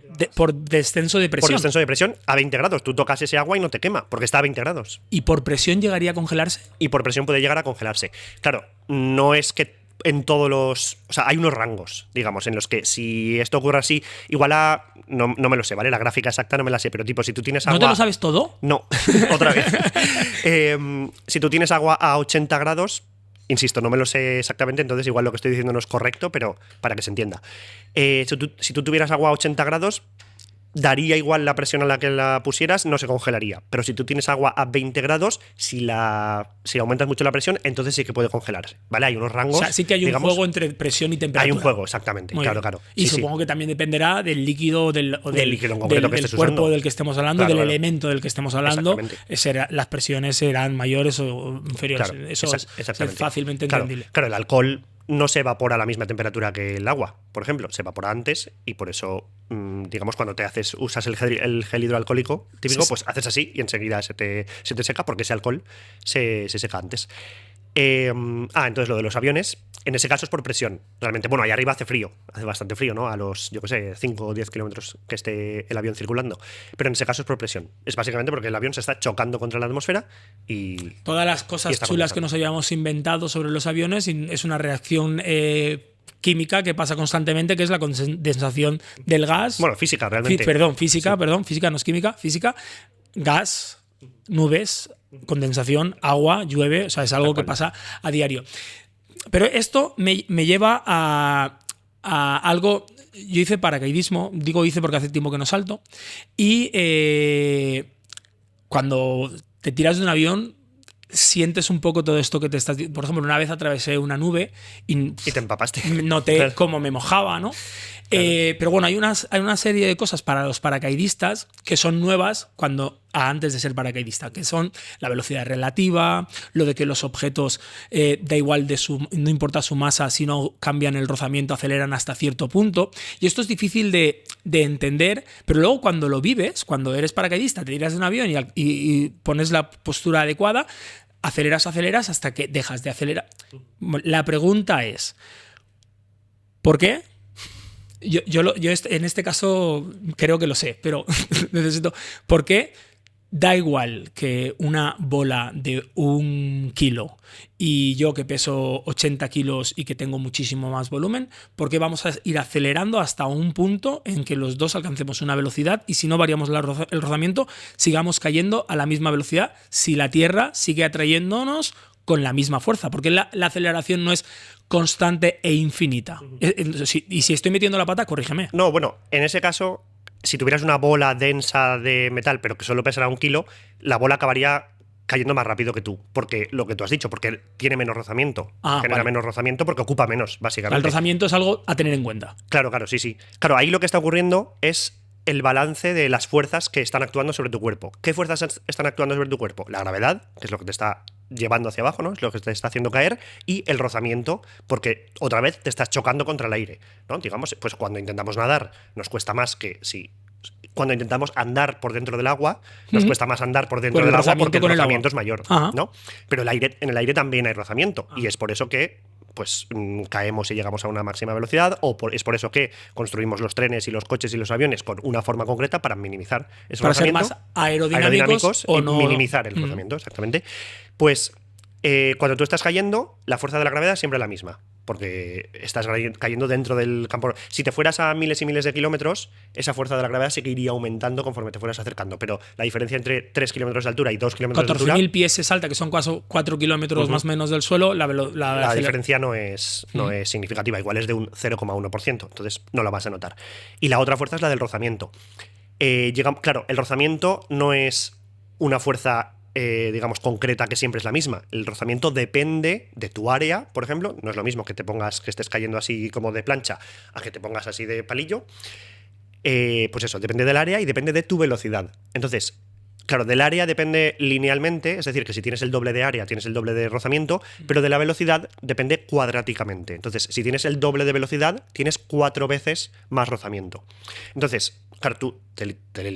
descenso de presión. Por descenso de presión a 20 grados. Tú tocas ese agua y no te quema, porque está a 20 grados. ¿Y por presión llegaría a congelarse? Y por presión puede llegar a congelarse. Claro, no es que en todos los... O sea, hay unos rangos, digamos, en los que si esto ocurre así, igual a... No me lo sé, ¿vale? La gráfica exacta no me la sé, pero tipo, si tú tienes agua... ¿No te lo sabes todo? No, otra vez. Si tú tienes agua a 80 grados, insisto, no me lo sé exactamente, entonces igual lo que estoy diciendo no es correcto, pero para que se entienda. Si tú tuvieras agua a 80 grados, daría igual la presión a la que la pusieras, no se congelaría. Pero si tú tienes agua a 20 grados, si aumentas mucho la presión, entonces sí que puede congelarse. ¿Vale? Hay unos rangos. O sea, sí que hay un juego entre presión y temperatura. Hay un juego, exactamente. Muy claro, bien. claro. Y sí, supongo que también dependerá del líquido o del líquido en concreto que estés cuerpo usando. del que estemos hablando, Claro, del claro. elemento del que estemos hablando. Las presiones serán mayores o inferiores. Claro, eso es fácilmente entendible. Claro, el alcohol no se evapora a la misma temperatura que el agua, por ejemplo, se evapora antes y por eso, digamos, cuando usas el gel hidroalcohólico típico, pues haces así y enseguida se te seca porque ese alcohol se seca antes. Entonces lo de los aviones, en ese caso es por presión, realmente. Bueno, ahí arriba hace frío, hace bastante frío, ¿no? A los, 5 o 10 kilómetros que esté el avión circulando. Pero en ese caso es por presión. Es básicamente porque el avión se está chocando contra la atmósfera y... Todas las cosas chulas que nos habíamos inventado sobre los aviones es una reacción química que pasa constantemente, que es la condensación del gas. Bueno, física, realmente. Física no es química, física, gas, nubes, condensación, agua, llueve, o sea, es algo que pasa a diario. Pero esto me lleva a algo. Yo hice paracaidismo, digo hice porque hace tiempo que no salto, y cuando te tiras de un avión sientes un poco todo esto que te estás... Por ejemplo, una vez atravesé una nube y te empapaste. noté cómo me mojaba, ¿no? Pero bueno, hay una serie de cosas para los paracaidistas que son nuevas antes de ser paracaidista, que son la velocidad relativa, lo de que los objetos da igual no importa su masa, si no cambian el rozamiento, aceleran hasta cierto punto. Y esto es difícil de entender, pero luego cuando lo vives, cuando eres paracaidista, te tiras de un avión y pones la postura adecuada, aceleras hasta que dejas de acelerar. La pregunta es, ¿por qué? Yo en este caso creo que lo sé, pero necesito... ¿Por qué da igual que una bola de 1 kilo y yo que peso 80 kilos y que tengo muchísimo más volumen? ¿Por qué vamos a ir acelerando hasta un punto en que los dos alcancemos una velocidad y si no variamos el rozamiento, sigamos cayendo a la misma velocidad si la Tierra sigue atrayéndonos con la misma fuerza? Porque la aceleración no es constante e infinita. Y si estoy metiendo la pata, corrígeme. No, bueno, en ese caso, si tuvieras una bola densa de metal, pero que solo pesara 1 kilo, la bola acabaría cayendo más rápido que tú. Porque lo que tú has dicho, porque tiene menos rozamiento. Genera menos rozamiento porque ocupa menos, básicamente. El rozamiento es algo a tener en cuenta. Claro, sí. Claro, ahí lo que está ocurriendo es el balance de las fuerzas que están actuando sobre tu cuerpo. ¿Qué fuerzas están actuando sobre tu cuerpo? La gravedad, que es lo que te está llevando hacia abajo, ¿no? Es lo que te está haciendo caer, y el rozamiento, porque otra vez te estás chocando contra el aire, ¿no? Digamos, pues cuando intentamos nadar nos cuesta más que si... Cuando intentamos andar por dentro del agua, nos cuesta más andar por dentro del agua porque el rozamiento es mayor, ¿no? Pero en el aire también hay rozamiento, y es por eso que pues caemos y llegamos a una máxima velocidad, es por eso que construimos los trenes y los coches y los aviones con una forma concreta para minimizar ese rozamiento. Para ser más aerodinámicos y minimizar el rozamiento, exactamente. Pues cuando tú estás cayendo, la fuerza de la gravedad siempre es la misma, porque estás cayendo dentro del campo. Si te fueras a miles y miles de kilómetros, esa fuerza de la gravedad sí que iría aumentando conforme te fueras acercando, pero la diferencia entre 3 kilómetros de altura y 2 kilómetros de altura... 14.000 pies es alta, que son 4 kilómetros más o menos del suelo, la diferencia no es significativa, igual es de un 0,1%, entonces no la vas a notar. Y la otra fuerza es la del rozamiento. Claro, el rozamiento no es una fuerza digamos, concreta que siempre es la misma. El rozamiento depende de tu área, por ejemplo. No es lo mismo que estés cayendo así como de plancha a que te pongas así de palillo. Pues eso, depende del área y depende de tu velocidad. Entonces, claro, del área depende linealmente, es decir, que si tienes el doble de área, tienes el doble de rozamiento, pero de la velocidad depende cuadráticamente. Entonces, si tienes el doble de velocidad, tienes 4 veces más rozamiento. Entonces, claro, tú te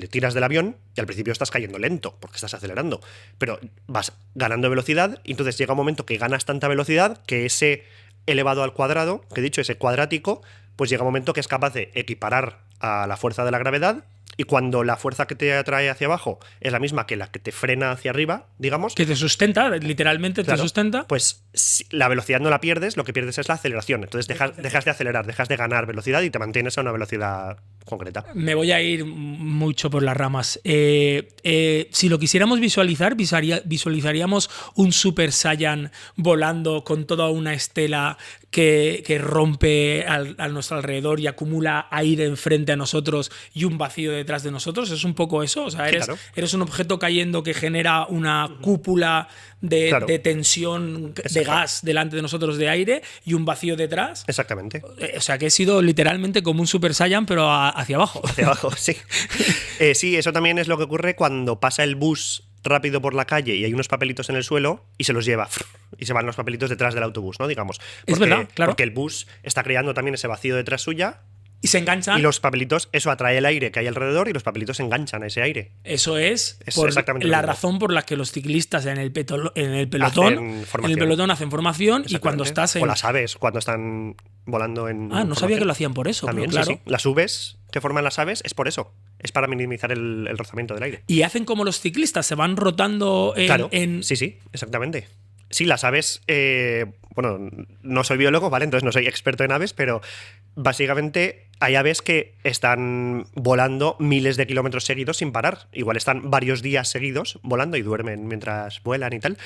tiras del avión y al principio estás cayendo lento porque estás acelerando, pero vas ganando velocidad y entonces llega un momento que ganas tanta velocidad que ese elevado al cuadrado, que he dicho, ese cuadrático, pues llega un momento que es capaz de equiparar a la fuerza de la gravedad. Y cuando la fuerza que te atrae hacia abajo es la misma que la que te frena hacia arriba, digamos... Que te sustenta, literalmente claro, te sustenta. Pues si la velocidad no la pierdes, lo que pierdes es la aceleración. Entonces dejas de acelerar, dejas de ganar velocidad y te mantienes a una velocidad concreta. Me voy a ir mucho por las ramas. Si lo quisiéramos visualizar, visualizaríamos un Super Saiyan volando con toda una estela que rompe a nuestro alrededor y acumula aire enfrente a nosotros y un vacío detrás de nosotros. Es un poco eso. O sea, eres un objeto cayendo que genera una cúpula de tensión, de gas delante de nosotros, de aire, y un vacío detrás. Exactamente. O sea, que he sido literalmente como un Super Saiyan, pero hacia abajo. Hacia abajo, sí. Sí, eso también es lo que ocurre cuando pasa el bus rápido por la calle y hay unos papelitos en el suelo y se los lleva y se van los papelitos detrás del autobús, ¿no? Digamos. Es verdad, claro. Porque el bus está creando también ese vacío detrás suya. Y se enganchan. Y los papelitos, eso atrae el aire que hay alrededor y los papelitos se enganchan a ese aire. Eso es la razón por la que los ciclistas en el pelotón hacen formación, y cuando estás en... O las aves cuando están volando en... no sabía que lo hacían por eso. También, claro. Sí. Las Vs que forman las aves es por eso. Es para minimizar el rozamiento del aire. Y hacen como los ciclistas, se van rotando Sí, exactamente. Sí, las aves... bueno, no soy biólogo, ¿vale? Entonces no soy experto en aves, pero básicamente hay aves que están volando miles de kilómetros seguidos sin parar. Igual están varios días seguidos volando y duermen mientras vuelan y tal.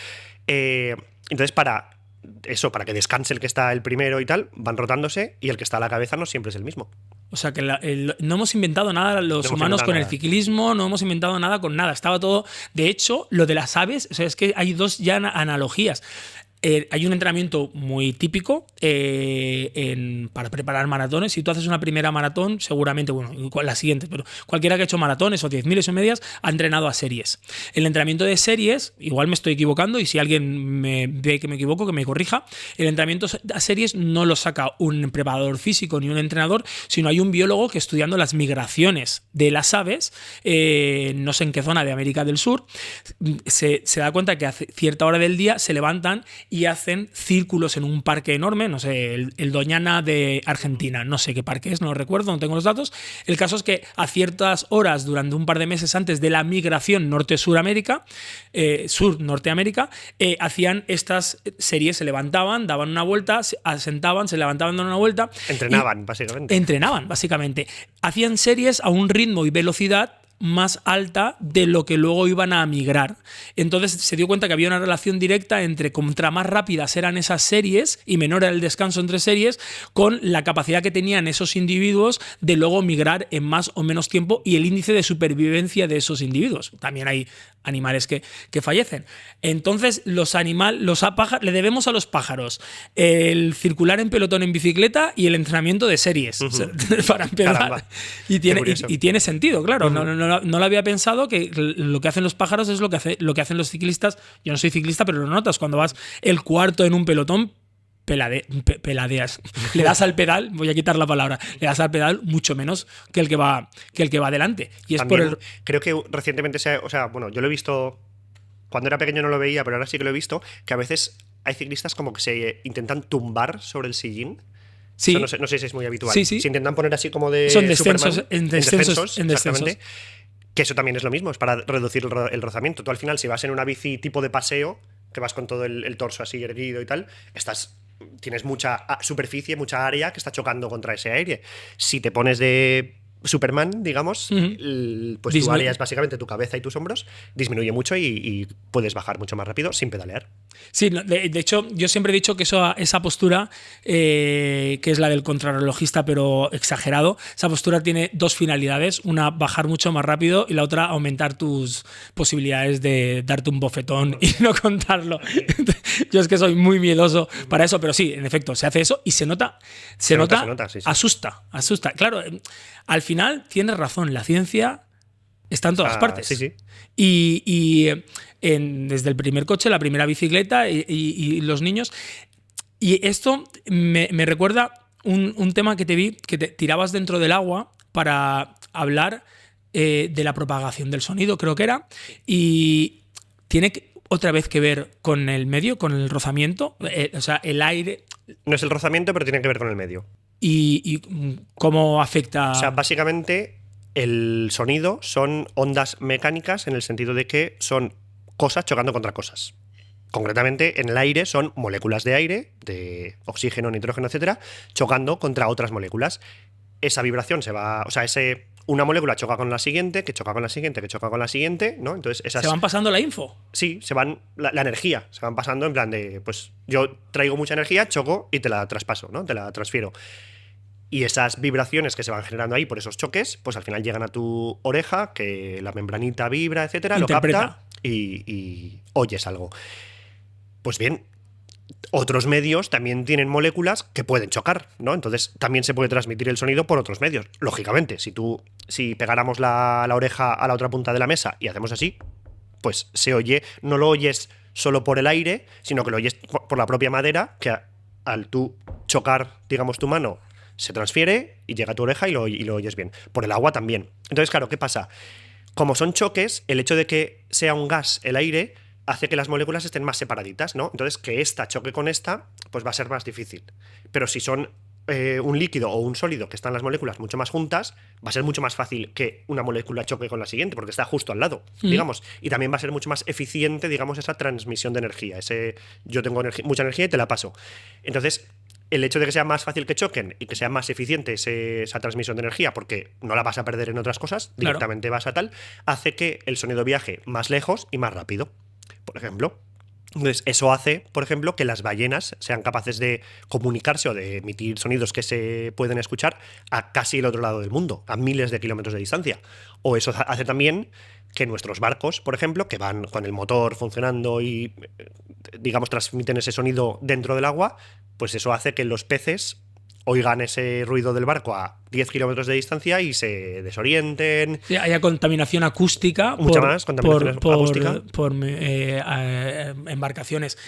Entonces, para que descanse el que está el primero y tal, van rotándose y el que está a la cabeza no siempre es el mismo. O sea que no hemos inventado nada los humanos con el ciclismo, no hemos inventado nada con nada. Estaba todo... De hecho, lo de las aves, o sea, es que hay dos ya analogías. Hay un entrenamiento muy típico para preparar maratones. Si tú haces una primera maratón, seguramente, bueno, la siguiente, pero cualquiera que ha hecho maratones o 10.000 o medias ha entrenado a series. El entrenamiento de series, igual me estoy equivocando y si alguien me ve que me equivoco, que me corrija. El entrenamiento a series no lo saca un preparador físico ni un entrenador, sino hay un biólogo que estudiando las migraciones de las aves, no sé en qué zona de América del Sur, se da cuenta que a cierta hora del día se levantan y hacen círculos en un parque enorme, no sé, el Doñana de Argentina, no sé qué parque es, no lo recuerdo, no tengo los datos. El caso es que a ciertas horas, durante un par de meses antes de la migración norte-Suramérica, sur-Norteamérica, hacían estas series, se levantaban, daban una vuelta, se asentaban, se levantaban, daban una vuelta. Entrenaban, básicamente. Entrenaban, básicamente. Hacían series a un ritmo y velocidad más alta de lo que luego iban a migrar. Entonces se dio cuenta que había una relación directa entre contra más rápidas eran esas series y menor era el descanso entre series, con la capacidad que tenían esos individuos de luego migrar en más o menos tiempo y el índice de supervivencia de esos individuos. También hay animales que fallecen. Entonces le debemos a los pájaros el circular en pelotón en bicicleta y el entrenamiento de series, para empezar. Y tiene sentido, claro. No lo había pensado, que lo que hacen los pájaros es lo que hacen los ciclistas. Yo no soy ciclista, pero lo notas cuando vas el cuarto en un pelotón. Peladeas. Le das al pedal, voy a quitar la palabra, le das al pedal mucho menos que el que va adelante. Y es también creo que recientemente bueno, yo lo he visto cuando era pequeño, no lo veía, pero ahora sí que lo he visto, que a veces hay ciclistas como que se intentan tumbar sobre el sillín. Sí. No sé si es muy habitual. Sí. Se intentan poner así como de son descensos, Superman, en descensos. exactamente. Que eso también es lo mismo, es para reducir el rozamiento. Tú al final, si vas en una bici tipo de paseo, que vas con todo el torso así erguido y tal, tienes mucha superficie, mucha área que está chocando contra ese aire. Si te pones de Superman, digamos, pues tu área es básicamente tu cabeza y tus hombros, disminuye mucho y puedes bajar mucho más rápido sin pedalear. Sí, de hecho, yo siempre he dicho que esa postura, que es la del contrarrelojista, pero exagerado, esa postura tiene dos finalidades. Una, bajar mucho más rápido, y la otra, aumentar tus posibilidades de darte un bofetón y no contarlo. Yo es que soy muy miedoso para eso, pero sí, en efecto, se hace eso y se nota, sí. Asusta. Claro, al final tienes razón, la ciencia está en todas partes. Sí. Y desde el primer coche, la primera bicicleta y los niños. Y esto me recuerda un tema que te vi, que te tirabas dentro del agua para hablar de la propagación del sonido, creo que era. Y tiene otra vez que ver con el medio, con el rozamiento. O sea, el aire. No es el rozamiento, pero tiene que ver con el medio. ¿Y cómo afecta? O sea, básicamente el sonido son ondas mecánicas en el sentido de que son cosas chocando contra cosas. Concretamente, en el aire son moléculas de aire, de oxígeno, nitrógeno, etcétera, chocando contra otras moléculas. Esa vibración una molécula choca con la siguiente, que choca con la siguiente, que choca con la siguiente, ¿no? Entonces ¿Se van pasando la info? Sí, la energía, se van pasando en plan de, pues yo traigo mucha energía, choco y te la traspaso, ¿no? Te la transfiero. Y esas vibraciones que se van generando ahí por esos choques, pues al final llegan a tu oreja, que la membranita vibra, etcétera, Interpreta. lo capta y oyes algo. Pues bien, otros medios también tienen moléculas que pueden chocar, ¿no? Entonces también se puede transmitir el sonido por otros medios. Lógicamente, si pegáramos la oreja a la otra punta de la mesa y hacemos así, pues se oye, no lo oyes solo por el aire, sino que lo oyes por la propia madera, que al tú chocar, digamos, tu mano, se transfiere y llega a tu oreja y lo oyes bien. Por el agua también. Entonces, claro, ¿qué pasa? Como son choques, el hecho de que sea un gas el aire hace que las moléculas estén más separaditas, ¿no? Entonces, que esta choque con esta, pues va a ser más difícil. Pero si son un líquido o un sólido que están las moléculas mucho más juntas, va a ser mucho más fácil que una molécula choque con la siguiente, porque está justo al lado, digamos. Y también va a ser mucho más eficiente, digamos, esa transmisión de energía. Yo tengo mucha energía y te la paso. Entonces, el hecho de que sea más fácil que choquen y que sea más eficiente esa transmisión de energía, porque no la vas a perder en otras cosas, directamente vas a tal, hace que el sonido viaje más lejos y más rápido. Por ejemplo, Entonces, eso hace, por ejemplo, que las ballenas sean capaces de comunicarse o de emitir sonidos que se pueden escuchar a casi el otro lado del mundo, a miles de kilómetros de distancia. O eso hace también que nuestros barcos, por ejemplo, que van con el motor funcionando y, digamos, transmiten ese sonido dentro del agua, pues eso hace que los peces oigan ese ruido del barco a 10 kilómetros de distancia y se desorienten. Sí, haya contaminación acústica. Mucha más contaminación acústica. Por embarcaciones.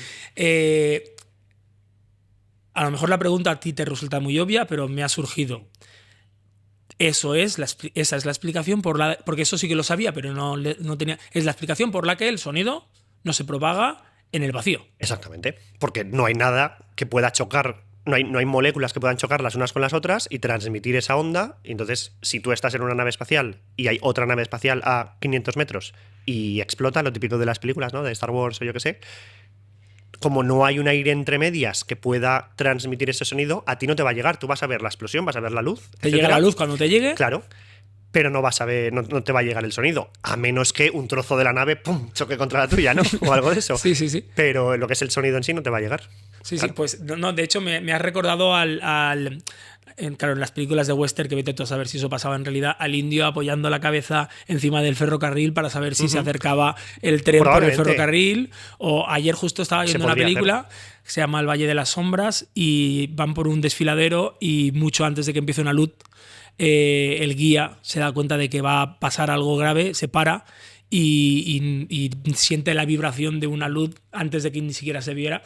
A lo mejor la pregunta a ti te resulta muy obvia, pero me ha surgido. Esa es la explicación porque eso sí que lo sabía, pero no tenía. Es la explicación por la que el sonido no se propaga en el vacío. Exactamente. Porque no hay nada que pueda chocar. No hay moléculas que puedan chocar las unas con las otras y transmitir esa onda. Y entonces, si tú estás en una nave espacial y hay otra nave espacial a 500 metros y explota, lo típico de las películas, ¿no? De Star Wars o yo qué sé, como no hay un aire entre medias que pueda transmitir ese sonido, a ti no te va a llegar. Tú vas a ver la explosión, vas a ver la luz. Te llega la luz cuando te llegue. Claro. Pero no vas a ver, no te va a llegar el sonido, a menos que un trozo de la nave ¡pum! Choque contra la tuya, ¿no? O algo de eso. Sí, sí, sí. Pero lo que es el sonido en sí no te va a llegar. Sí, claro. Sí, pues no, de hecho me has recordado claro, en las películas de western, que vete tú a saber si eso pasaba en realidad, al indio apoyando la cabeza encima del ferrocarril para saber si se acercaba el tren por el ferrocarril. O ayer justo estaba viendo una película que se llama El Valle de las Sombras y van por un desfiladero y mucho antes de que empiece una luz, el guía se da cuenta de que va a pasar algo grave, se para y siente la vibración de una luz antes de que ni siquiera se viera.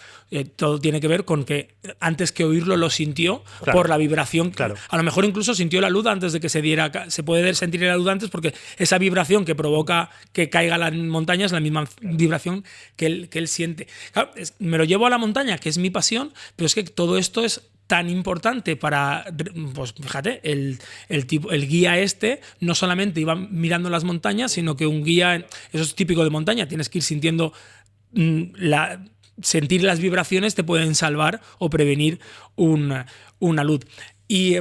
Todo tiene que ver con que antes que oírlo lo sintió, claro, por la vibración. Claro. A lo mejor incluso sintió la luz antes de que se diera. Se puede sentir la luz antes porque esa vibración que provoca que caiga la montaña es la misma vibración que él siente. Claro, me lo llevo a la montaña, que es mi pasión, pero es que todo esto es tan importante para, pues fíjate, el guía no solamente iba mirando las montañas, sino que un guía, eso es típico de montaña, tienes que ir sintiendo sentir las vibraciones te pueden salvar o prevenir una luz. Y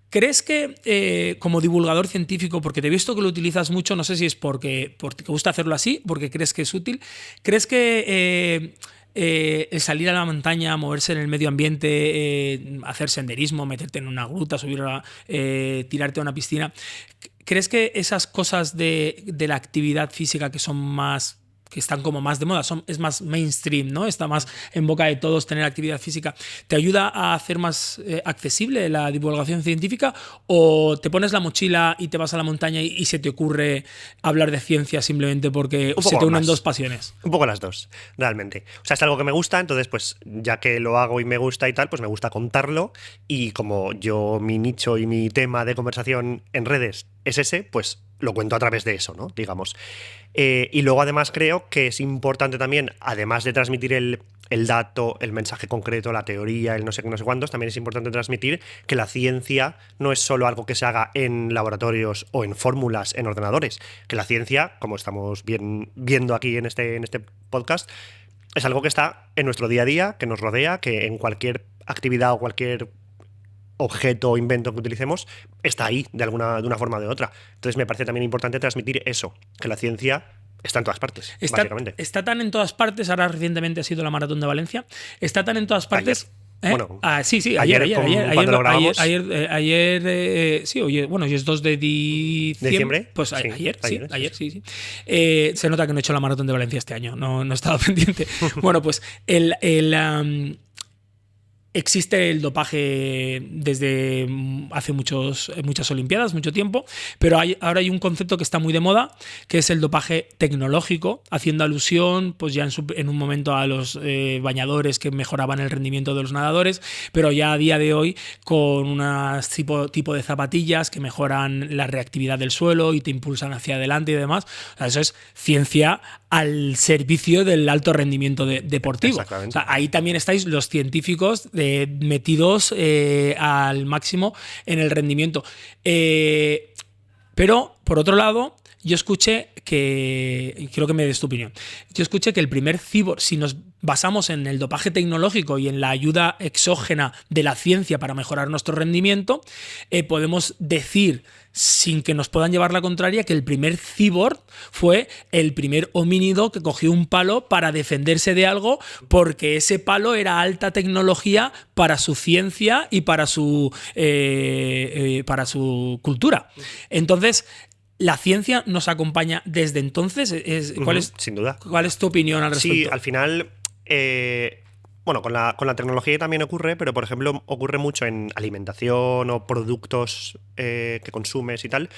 ¿crees que como divulgador científico, porque te he visto que lo utilizas mucho, no sé si es porque te gusta hacerlo así, porque crees que es útil, crees que el salir a la montaña, moverse en el medio ambiente, hacer senderismo, meterte en una gruta, tirarte a una piscina, ¿crees que esas cosas de la actividad física que son más, que están como más de moda, es más mainstream, ¿no? Está más en boca de todos tener actividad física, ¿te ayuda a hacer más accesible la divulgación científica o te pones la mochila y te vas a la montaña y se te ocurre hablar de ciencia simplemente porque se te unen dos pasiones? Un poco las dos, realmente. O sea, es algo que me gusta, entonces pues ya que lo hago y me gusta y tal, pues me gusta contarlo y como mi nicho y mi tema de conversación en redes es ese, pues lo cuento a través de eso, ¿no? Digamos. Y luego además creo que es importante también, además de transmitir el dato, el mensaje concreto, la teoría, el no sé qué, no sé cuántos, también es importante transmitir que la ciencia no es solo algo que se haga en laboratorios o en fórmulas en ordenadores, que la ciencia, como estamos viendo aquí en este podcast, es algo que está en nuestro día a día, que nos rodea, que en cualquier actividad o cualquier objeto o invento que utilicemos está ahí de una forma o de otra. Entonces me parece también importante transmitir eso, que la ciencia está en todas partes, básicamente. Está tan en todas partes, ahora recientemente ha sido la Maratón de Valencia, está tan en todas partes... Bueno, sí, ayer, sí, oye, bueno, hoy es 2 de diciembre. Pues sí, ayer, sí. Se nota que no he hecho la Maratón de Valencia este año, no he estado pendiente. Bueno, pues existe el dopaje desde hace muchas Olimpiadas, mucho tiempo, pero ahora hay un concepto que está muy de moda, que es el dopaje tecnológico, haciendo alusión pues ya en un momento a los bañadores que mejoraban el rendimiento de los nadadores, pero ya a día de hoy con un tipo de zapatillas que mejoran la reactividad del suelo y te impulsan hacia adelante y demás. O sea, eso es ciencia al servicio del alto rendimiento deportivo. O sea, ahí también estáis los científicos metidos al máximo en el rendimiento. Pero, por otro lado, yo escuché y quiero que me des tu opinión. Yo escuché que el primer cyborg, si nos basamos en el dopaje tecnológico y en la ayuda exógena de la ciencia para mejorar nuestro rendimiento, podemos decir, sin que nos puedan llevar la contraria, que el primer cyborg fue el primer homínido que cogió un palo para defenderse de algo, porque ese palo era alta tecnología para su ciencia y para su cultura. Entonces, ¿la ciencia nos acompaña desde entonces? Sin duda. ¿Cuál es tu opinión al respecto? Sí, al final, bueno, con la tecnología también ocurre, pero por ejemplo ocurre mucho en alimentación o productos que consumes y tal,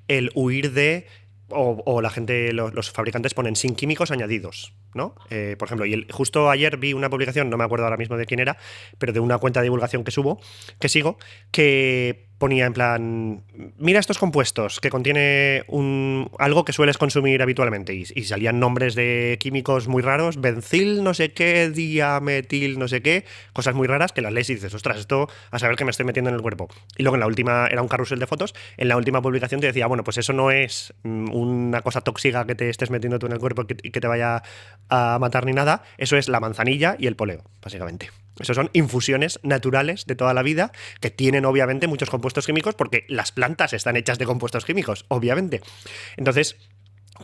el huir de, o la gente, los fabricantes ponen sin químicos añadidos, ¿no? Por ejemplo, justo ayer vi una publicación, no me acuerdo ahora mismo de quién era, pero de una cuenta de divulgación que sigo, que ponía en plan, mira estos compuestos que contiene algo que sueles consumir habitualmente, y salían nombres de químicos muy raros, bencil no sé qué, diametil no sé qué, cosas muy raras que las lees y dices, ostras, esto a saber qué me estoy metiendo en el cuerpo. Y luego en la última, era un carrusel de fotos, en la última publicación te decía, bueno, pues eso no es una cosa tóxica que te estés metiendo tú en el cuerpo y que te vaya a matar ni nada, eso es la manzanilla y el poleo, básicamente. Esos son infusiones naturales de toda la vida que tienen obviamente muchos compuestos químicos porque las plantas están hechas de compuestos químicos, obviamente. Entonces,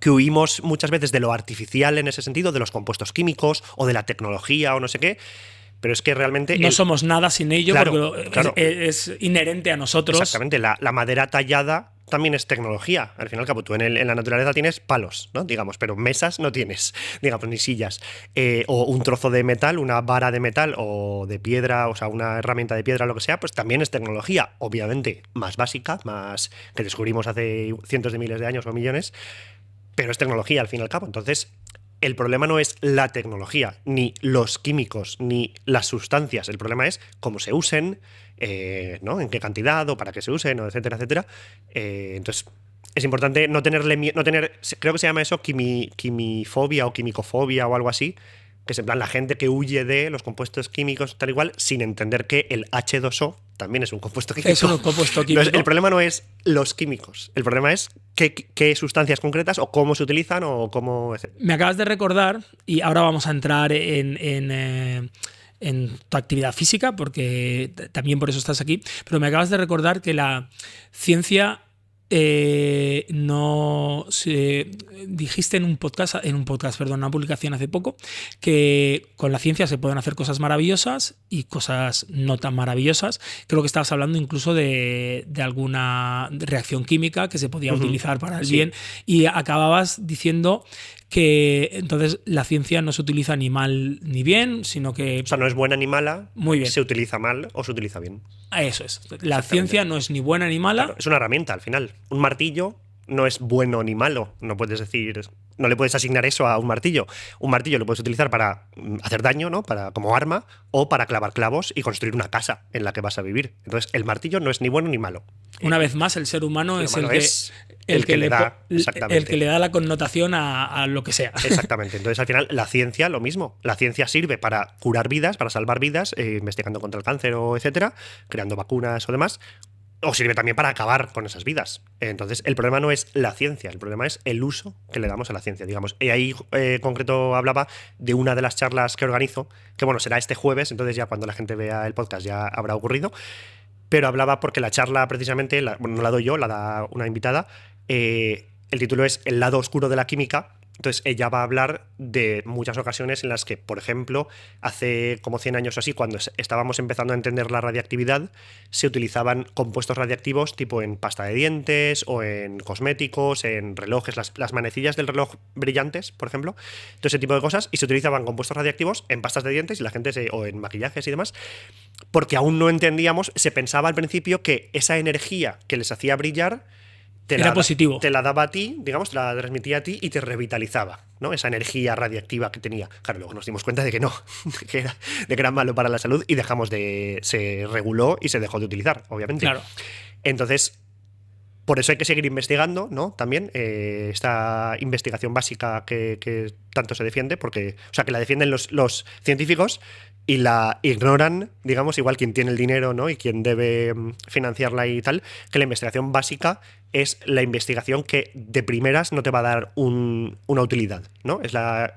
que huimos muchas veces de lo artificial en ese sentido, de los compuestos químicos o de la tecnología o no sé qué, pero es que realmente... No somos nada sin ello, claro, porque claro. Es inherente a nosotros. Exactamente, la madera tallada también es tecnología. Al fin y al cabo, tú en la naturaleza tienes palos, ¿no? Digamos, pero mesas no tienes, digamos, ni sillas. O un trozo de metal, una vara de metal o de piedra, o sea, una herramienta de piedra o lo que sea, pues también es tecnología. Obviamente, más básica, más que descubrimos hace cientos de miles de años o millones, pero es tecnología al fin y al cabo. Entonces, el problema no es la tecnología, ni los químicos, ni las sustancias. El problema es cómo se usen, ¿no? En qué cantidad o para qué se usen, etcétera, etcétera. Entonces, es importante no tener, creo que se llama eso quimifobia o quimicofobia o algo así, que es en plan la gente que huye de los compuestos químicos tal igual, sin entender que el H2O también es un compuesto químico. Es un compuesto químico. El problema no es los químicos, el problema es qué sustancias concretas o cómo se utilizan o cómo... Me acabas de recordar, y ahora vamos a entrar en tu actividad física, porque también por eso estás aquí, pero me acabas de recordar que la ciencia... dijiste en un podcast, perdón, una publicación hace poco, que con la ciencia se pueden hacer cosas maravillosas y cosas no tan maravillosas. Creo que estabas hablando incluso de alguna reacción química que se podía utilizar para el bien, y acababas diciendo que entonces la ciencia no se utiliza ni mal ni bien, sino que... O sea, no es buena ni mala, muy bien. Se utiliza mal o se utiliza bien. Eso es. La ciencia no es ni buena ni mala. Claro, es una herramienta al final. Un martillo no es bueno ni malo. No puedes decir... No le puedes asignar eso a un martillo. Un martillo lo puedes utilizar para hacer daño, ¿no? Como arma, o para clavar clavos y construir una casa en la que vas a vivir. Entonces, el martillo no es ni bueno ni malo. Una vez más, el ser humano es el que le da la connotación a lo que sea. Exactamente. Entonces, al final, la ciencia, lo mismo. La ciencia sirve para curar vidas, para salvar vidas, investigando contra el cáncer o etcétera, creando vacunas o demás. O sirve también para acabar con esas vidas. Entonces, el problema no es la ciencia, el problema es el uso que le damos a la ciencia, digamos. Y ahí, en concreto, hablaba de una de las charlas que organizo, que bueno, será este jueves, entonces ya cuando la gente vea el podcast ya habrá ocurrido. Pero hablaba porque la charla, precisamente, no la doy yo, la da una invitada. El título es El lado oscuro de la química. Entonces, ella va a hablar de muchas ocasiones en las que, por ejemplo, hace como 100 años o así, cuando estábamos empezando a entender la radiactividad, se utilizaban compuestos radiactivos tipo en pasta de dientes o en cosméticos, en relojes, las manecillas del reloj brillantes, por ejemplo, todo ese tipo de cosas, y se utilizaban compuestos radiactivos en pastas de dientes y la gente o en maquillajes y demás, porque aún no entendíamos, se pensaba al principio que esa energía que les hacía brillar era positivo. Te la daba a ti, digamos, te la transmitía a ti y te revitalizaba, ¿no? Esa energía radiactiva que tenía. Claro, luego nos dimos cuenta de que no, de que era malo para la salud y se reguló y se dejó de utilizar, obviamente. Claro. Entonces, por eso hay que seguir investigando, ¿no? También esta investigación básica que tanto se defiende, porque, o sea, que la defienden los científicos y la ignoran, digamos, igual quien tiene el dinero, ¿no? Y quien debe financiarla y tal, que la investigación básica es la investigación que de primeras no te va a dar una utilidad, ¿no?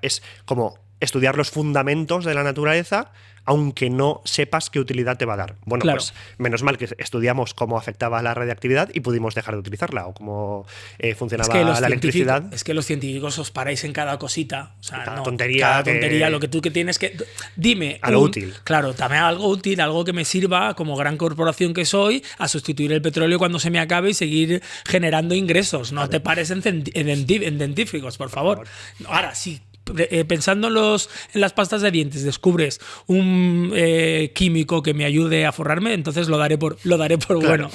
Es como estudiar los fundamentos de la naturaleza, aunque no sepas qué utilidad te va a dar. Bueno, Claro. pues menos mal que estudiamos cómo afectaba la radiactividad y pudimos dejar de utilizarla, o cómo funcionaba la electricidad. Es que los científicos os paráis en cada cosita. O sea, Cada no, tontería cada que- tontería, lo que tú que tienes que. Dime. A lo útil. Claro, dame algo útil, algo que me sirva como gran corporación que soy a sustituir el petróleo cuando se me acabe y seguir generando ingresos. No te pares en científicos, por favor. Ahora, sí. Pensando en las pastas de dientes, descubres un químico que me ayude a forrarme, entonces lo daré por bueno.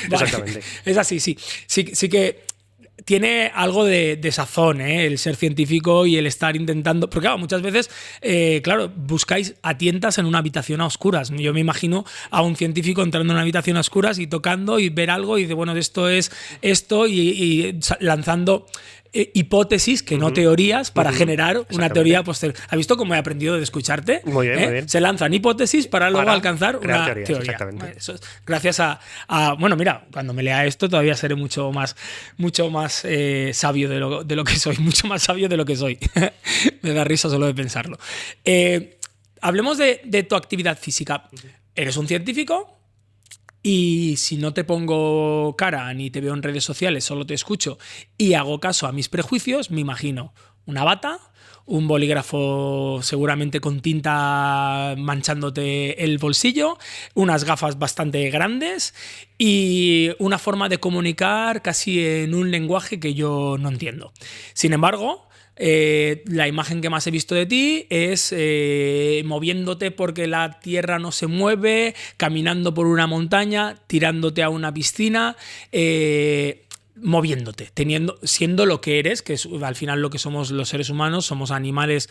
Vale. Exactamente. Es así, sí. Sí que tiene algo de sazón, el ser científico y el estar intentando. Porque, claro, muchas veces, claro, buscáis a tientas en una habitación a oscuras. Yo me imagino a un científico entrando en una habitación a oscuras y tocando y ver algo y dice, bueno, esto es esto, y lanzando hipótesis que no teorías para generar una teoría posterior. ¿Has visto cómo he aprendido de escucharte? Muy bien, muy bien. Se lanzan hipótesis para luego alcanzar crear una teorías, teoría. exactamente. Eso es gracias a. Bueno, mira, cuando me lea esto todavía seré mucho más sabio de lo que soy, mucho más sabio de lo que soy. Me da risa solo de pensarlo. Hablemos de tu actividad física. ¿Eres un científico? Y si no te pongo cara ni te veo en redes sociales, solo te escucho y hago caso a mis prejuicios, me imagino una bata, un bolígrafo seguramente con tinta manchándote el bolsillo, unas gafas bastante grandes y una forma de comunicar casi en un lenguaje que yo no entiendo. Sin embargo, la imagen que más he visto de ti es moviéndote porque la tierra no se mueve, caminando por una montaña, tirándote a una piscina, moviéndote, siendo lo que eres, que es al final lo que somos los seres humanos, somos animales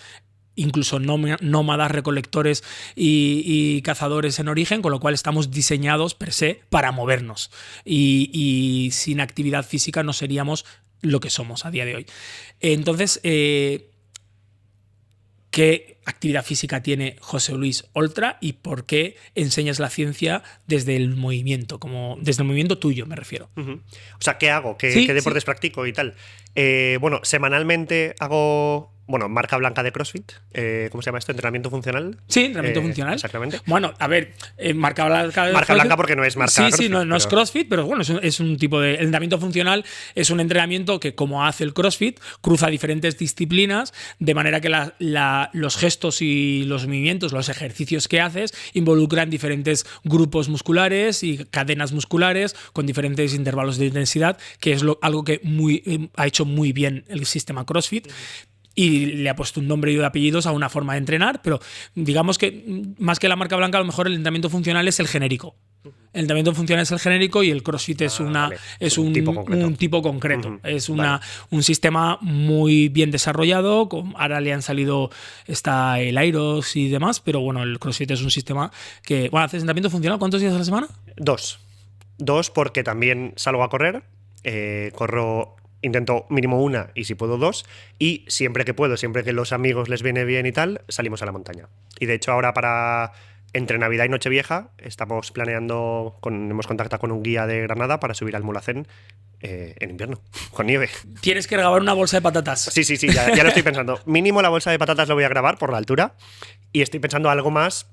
incluso nómadas, recolectores y cazadores en origen, con lo cual estamos diseñados per se para movernos. Y sin actividad física no seríamos lo que somos a día de hoy. Entonces, ¿qué actividad física tiene José Luis Oltra y por qué enseñas la ciencia desde el movimiento, desde el movimiento tuyo, me refiero? O sea, ¿qué hago? ¿Qué Sí, deportes sí. practico y tal? Bueno, semanalmente hago, marca blanca de CrossFit. ¿Cómo se llama esto? ¿Entrenamiento funcional? Sí, entrenamiento funcional. Exactamente. Bueno, a ver, marca blanca. Marca blanca porque no es marca Sí, CrossFit, no es pero- CrossFit, pero bueno, es un tipo de. El entrenamiento funcional es un entrenamiento que, como hace el CrossFit, cruza diferentes disciplinas, de manera que los gestos y los movimientos, los ejercicios que haces, involucran diferentes grupos musculares y cadenas musculares con diferentes intervalos de intensidad, que es algo que ha hecho muy bien el sistema CrossFit. Y le ha puesto un nombre y apellidos a una forma de entrenar, pero digamos que más que la marca blanca, a lo mejor el entrenamiento funcional es el genérico. El entrenamiento funcional es el genérico y el CrossFit es vale. es Un un tipo concreto. un tipo concreto. Ujú, Es vale. un sistema muy bien desarrollado. Ahora le han salido, está el Airos y demás, pero bueno, el CrossFit es un sistema que. Bueno, ¿haces entrenamiento funcional cuántos días a la semana? Dos porque también salgo a correr. Corro. Intento mínimo una y si puedo dos. Y siempre que puedo, siempre que los amigos les viene bien y tal, salimos a la montaña. Y de hecho ahora entre Navidad y Nochevieja estamos planeando, hemos contactado con un guía de Granada para subir al Mulhacén en invierno, con nieve. Tienes que grabar una bolsa de patatas. Sí, ya lo estoy pensando. Mínimo la bolsa de patatas lo voy a grabar por la altura y estoy pensando algo más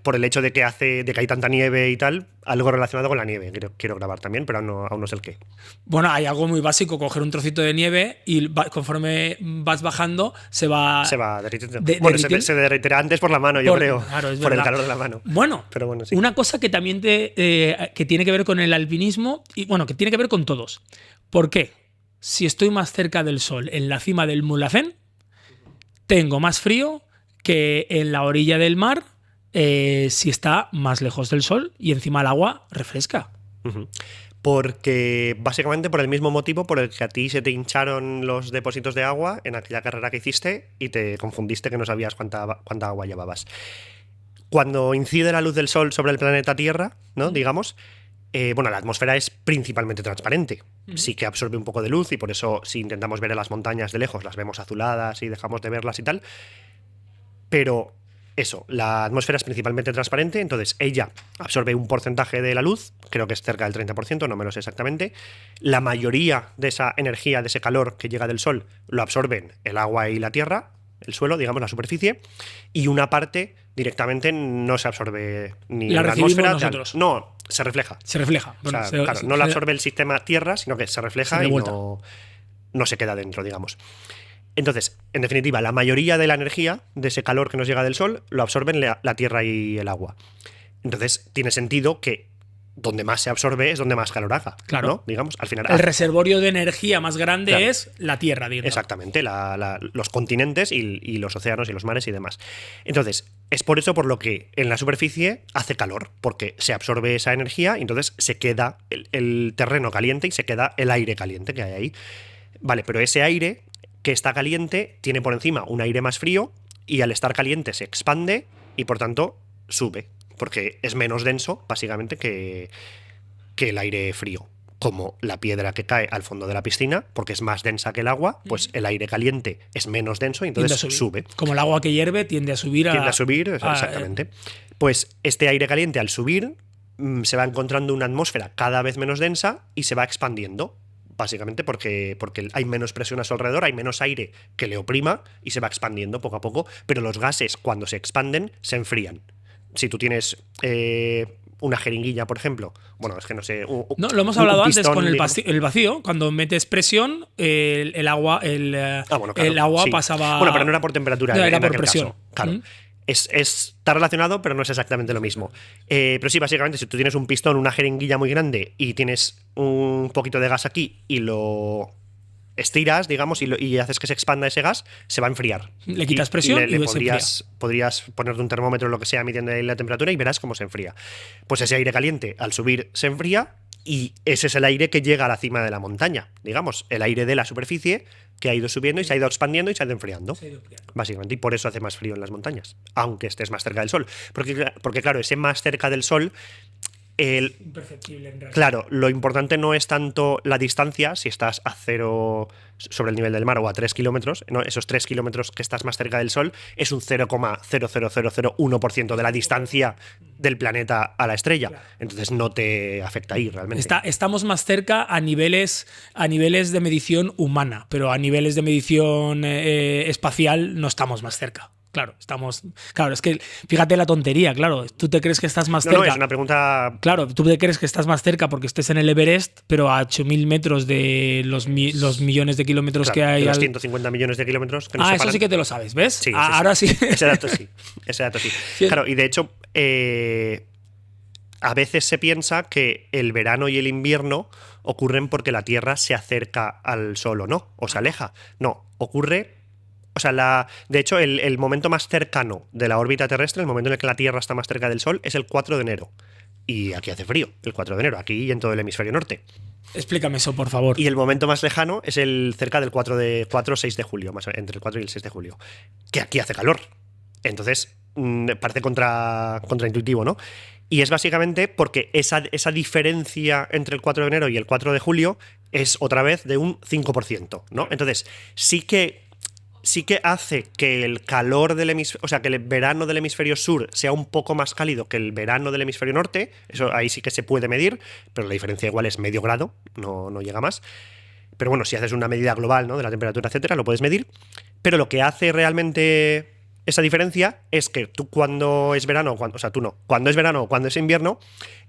por el hecho de que hay tanta nieve y tal, algo relacionado con la nieve. Quiero grabar también, pero aún no sé el qué. Bueno, hay algo muy básico, coger un trocito de nieve y conforme vas bajando se va derritiendo. derritiendo. Se derretirá antes por la mano, yo creo. Claro, es por el verdad. calor de la mano. Bueno, Pero bueno, sí. una cosa que también que tiene que ver con el alpinismo y bueno, que tiene que ver con todos. ¿Por qué? Si estoy más cerca del sol en la cima del Mulhacén, tengo más frío que en la orilla del mar si está más lejos del sol y encima el agua refresca. Ujú. Porque básicamente por el mismo motivo por el que a ti se te hincharon los depósitos de agua en aquella carrera que hiciste y te confundiste que no sabías cuánta agua llevabas. Cuando incide la luz del sol sobre el planeta Tierra, ¿no? Digamos, la atmósfera es principalmente transparente. Sí que absorbe un poco de luz y por eso si intentamos ver a las montañas de lejos las vemos azuladas y dejamos de verlas y tal. Pero eso, la atmósfera es principalmente transparente, entonces ella absorbe un porcentaje de la luz, creo que es cerca del 30%, no me lo sé exactamente. La mayoría de esa energía, de ese calor que llega del Sol, lo absorben el agua y la tierra, el suelo, digamos, la superficie, y una parte directamente no se absorbe ni La en la recibimos atmósfera. nosotros. No, se refleja. Se refleja. O Bueno, sea, claro, no la absorbe el sistema tierra, sino que se refleja y no se queda dentro, digamos. Entonces, en definitiva, la mayoría de la energía de ese calor que nos llega del Sol lo absorben la tierra y el agua. Entonces, tiene sentido que donde más se absorbe es donde más calor haga. Claro. ¿No? Digamos, al final. El reservorio de energía más grande Claro. es la Tierra, digamos. Exactamente, los continentes y los océanos y los mares y demás. Entonces, es por eso por lo que en la superficie hace calor, porque se absorbe esa energía y entonces se queda el terreno caliente y se queda el aire caliente que hay ahí. Vale, pero ese aire que está caliente tiene por encima un aire más frío y al estar caliente se expande y por tanto sube, porque es menos denso básicamente que el aire frío. Como la piedra que cae al fondo de la piscina, porque es más densa que el agua, pues el aire caliente es menos denso y entonces sube. Como el agua que hierve tiende a subir. Tiende a subir, exactamente. Pues este aire caliente al subir se va encontrando una atmósfera cada vez menos densa y se va expandiendo. Básicamente porque hay menos presión a su alrededor, hay menos aire que le oprima y se va expandiendo poco a poco, pero los gases cuando se expanden se enfrían. Si tú tienes una jeringuilla, por ejemplo, bueno, es que no sé... No, lo hemos hablado pistón, antes con digamos. el vacío, cuando metes presión, el agua, Bueno, claro, el agua sí. pasaba... Bueno, pero no era por temperatura, No, era en por aquel presión. caso. Claro. Está relacionado, pero no es exactamente lo mismo. Pero sí, básicamente, si tú tienes un pistón, una jeringuilla muy grande y tienes un poquito de gas aquí y lo estiras, digamos, y haces que se expanda ese gas, se va a enfriar. Le quitas presión y se enfría. Podrías ponerte un termómetro o lo que sea midiendo la temperatura y verás cómo se enfría. Pues ese aire caliente, al subir, se enfría y ese es el aire que llega a la cima de la montaña, digamos, el aire de la superficie que ha ido subiendo y se ha ido expandiendo y se ha ido enfriando. Básicamente, y por eso hace más frío en las montañas, aunque estés más cerca del Sol. Porque claro, ese más cerca del Sol, imperceptible en realidad. Claro, lo importante no es tanto la distancia, si estás a 0 sobre el nivel del mar o a 3 kilómetros, ¿no? Esos 3 kilómetros que estás más cerca del Sol es un 0,00001% de la distancia del planeta a la estrella. Entonces no te afecta ahí realmente. Estamos más cerca a niveles de medición humana, pero a niveles de medición espacial no estamos más cerca. Claro, es que fíjate la tontería, claro. Tú te crees que estás más cerca. No, es una pregunta. Claro, tú te crees que estás más cerca porque estés en el Everest, pero a 8.000 metros de los millones de kilómetros que hay. De los 150 millones de kilómetros que nos separan. Eso sí que te lo sabes, ¿ves? Sí, ahora sí. Ese dato sí. Claro, y de hecho, a veces se piensa que el verano y el invierno ocurren porque la Tierra se acerca al Sol o no, o se aleja. No, ocurre. O sea, de hecho, el momento más cercano de la órbita terrestre, el momento en el que la Tierra está más cerca del Sol, es el 4 de enero. Y aquí hace frío, el 4 de enero, aquí y en todo el hemisferio norte. Explícame eso, por favor. Y el momento más lejano es cerca del 4 o 6 de julio, más o menos, entre el 4 y el 6 de julio. Que aquí hace calor. Entonces, parece contraintuitivo, ¿no? Y es básicamente porque esa diferencia entre el 4 de enero y el 4 de julio es otra vez de un 5%, ¿no? Entonces, sí que hace que el calor del hemisferio, o sea, que el verano del hemisferio sur sea un poco más cálido que el verano del hemisferio norte. Eso ahí sí que se puede medir, pero la diferencia igual es medio grado, no llega más. Pero bueno, si haces una medida global, ¿no?, de la temperatura, etcétera, lo puedes medir. Pero lo que hace realmente esa diferencia es que tú cuando es verano, cuando es verano o cuando es invierno,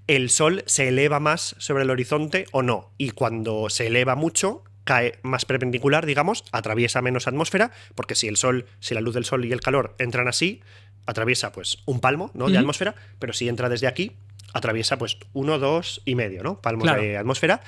el Sol se eleva más sobre el horizonte o no. Y cuando se eleva mucho, cae más perpendicular, digamos, atraviesa menos atmósfera, porque si la luz del Sol y el calor entran así, atraviesa pues un palmo, ¿no?, de atmósfera, pero si entra desde aquí, atraviesa pues 1, 2 y medio, ¿no?, palmos de atmósfera.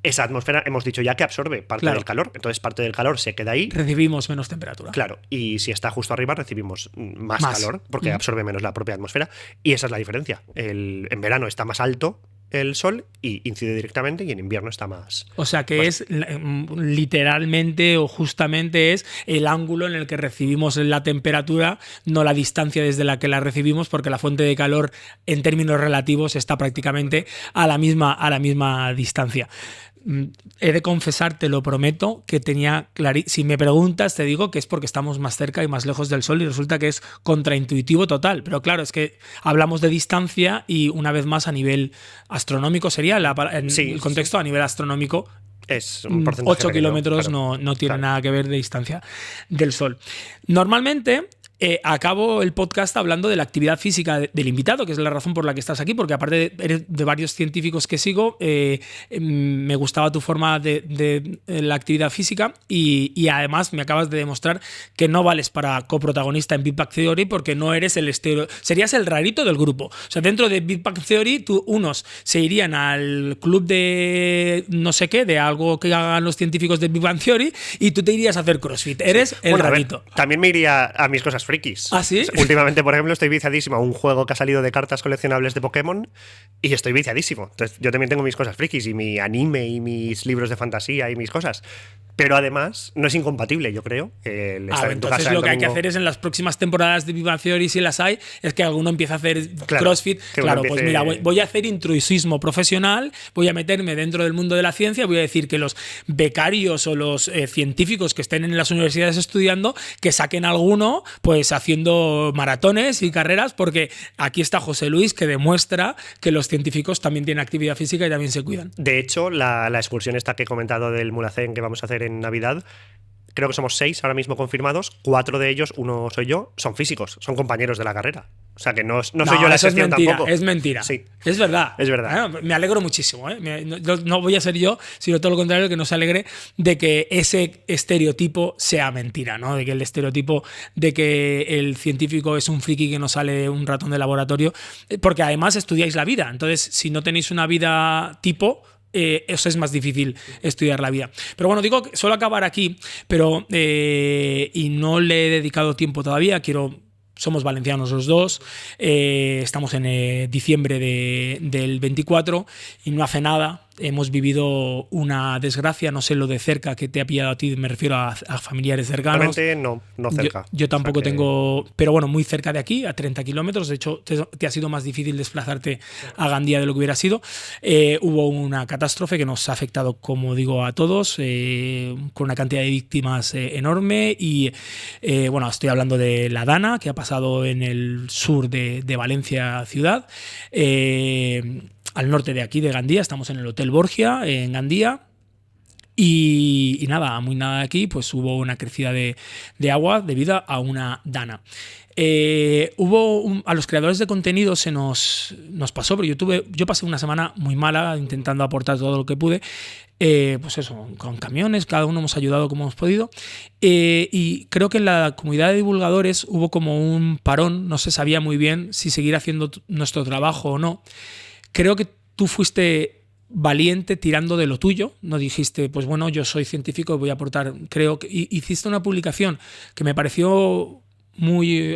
Esa atmósfera hemos dicho ya que absorbe parte del calor, entonces parte del calor se queda ahí. Recibimos menos temperatura. Claro, y si está justo arriba recibimos más calor, porque absorbe menos la propia atmósfera, y esa es la diferencia. En verano está más alto el Sol y incide directamente, y en invierno está más. O sea que es literalmente o justamente es el ángulo en el que recibimos la temperatura, no la distancia desde la que la recibimos, porque la fuente de calor en términos relativos está prácticamente a la misma distancia. he de confesar, te lo prometo, que tenía si me preguntas, te digo que es porque estamos más cerca y más lejos del Sol y resulta que es contraintuitivo total. Pero claro, es que hablamos de distancia y una vez más a nivel astronómico sería el contexto a nivel astronómico. Es un porcentaje 8 pequeño, kilómetros claro. no tiene nada que ver de distancia del Sol. Normalmente acabo el podcast hablando de la actividad física del invitado, que es la razón por la que estás aquí, porque aparte de varios científicos que sigo, me gustaba tu forma de la actividad física y además me acabas de demostrar que no vales para coprotagonista en Big Bang Theory porque no eres serías el rarito del grupo. O sea, dentro de Big Bang Theory, unos se irían al club de no sé qué, de algo que hagan los científicos de Big Bang Theory y tú te irías a hacer CrossFit. Eres el rarito. También me iría a mis cosas frikis. ¿Ah, sí? Últimamente, por ejemplo, estoy viciadísimo a un juego que ha salido de cartas coleccionables de Pokémon y estoy viciadísimo. Entonces, yo también tengo mis cosas frikis y mi anime y mis libros de fantasía y mis cosas. Pero además, no es incompatible, yo creo. El estar en tu entonces casa lo que hay domingo... que hacer es en las próximas temporadas de Big Bang Theory, si las hay, es que alguno empiece a hacer CrossFit. Claro, pues mira, voy a hacer intrusismo profesional, voy a meterme dentro del mundo de la ciencia, voy a decir que los becarios o los científicos que estén en las universidades estudiando, que saquen alguno, pues haciendo maratones y carreras, porque aquí está José Luis, que demuestra que los científicos también tienen actividad física y también se cuidan. De hecho, la excursión esta que he comentado del Mulhacén que vamos a hacer en Navidad, creo que somos 6 ahora mismo confirmados, 4 de ellos, uno soy yo, son físicos, son compañeros de la carrera. O sea que no soy yo la excepción tampoco. Es mentira. Sí. Es verdad. Es verdad. Me alegro muchísimo. No voy a ser yo, sino todo lo contrario, que no se alegre de que ese estereotipo sea mentira, ¿no? De que el estereotipo de que el científico es un friki que no sale un ratón de laboratorio, porque además estudiáis la vida. Entonces, si no tenéis una vida tipo, eso es más difícil estudiar la vida. Pero bueno, digo que suelo acabar aquí, pero y no le he dedicado tiempo todavía. Somos valencianos los dos, estamos en diciembre del 24 y no hace nada. Hemos vivido una desgracia, no sé lo de cerca que te ha pillado a ti, me refiero a familiares cercanos. Realmente no cerca. Yo tampoco tengo, pero bueno, muy cerca de aquí, a 30 kilómetros. De hecho, te ha sido más difícil desplazarte a Gandía de lo que hubiera sido. Hubo una catástrofe que nos ha afectado, como digo, a todos, con una cantidad de víctimas enorme. Y bueno, estoy hablando de la Dana, que ha pasado en el sur de Valencia ciudad. Al norte de aquí, de Gandía, estamos en el Hotel Borgia, en Gandía. Y nada, muy nada de aquí, pues hubo una crecida de agua debido a una dana. A los creadores de contenido se nos pasó, pero yo pasé una semana muy mala intentando aportar todo lo que pude. Pues eso, con camiones, cada uno hemos ayudado como hemos podido. Y creo que en la comunidad de divulgadores hubo como un parón, no se sabía muy bien si seguir haciendo nuestro trabajo o no. Creo que tú fuiste valiente tirando de lo tuyo, no dijiste, pues bueno, yo soy científico y voy a aportar. Creo que hiciste una publicación que me pareció muy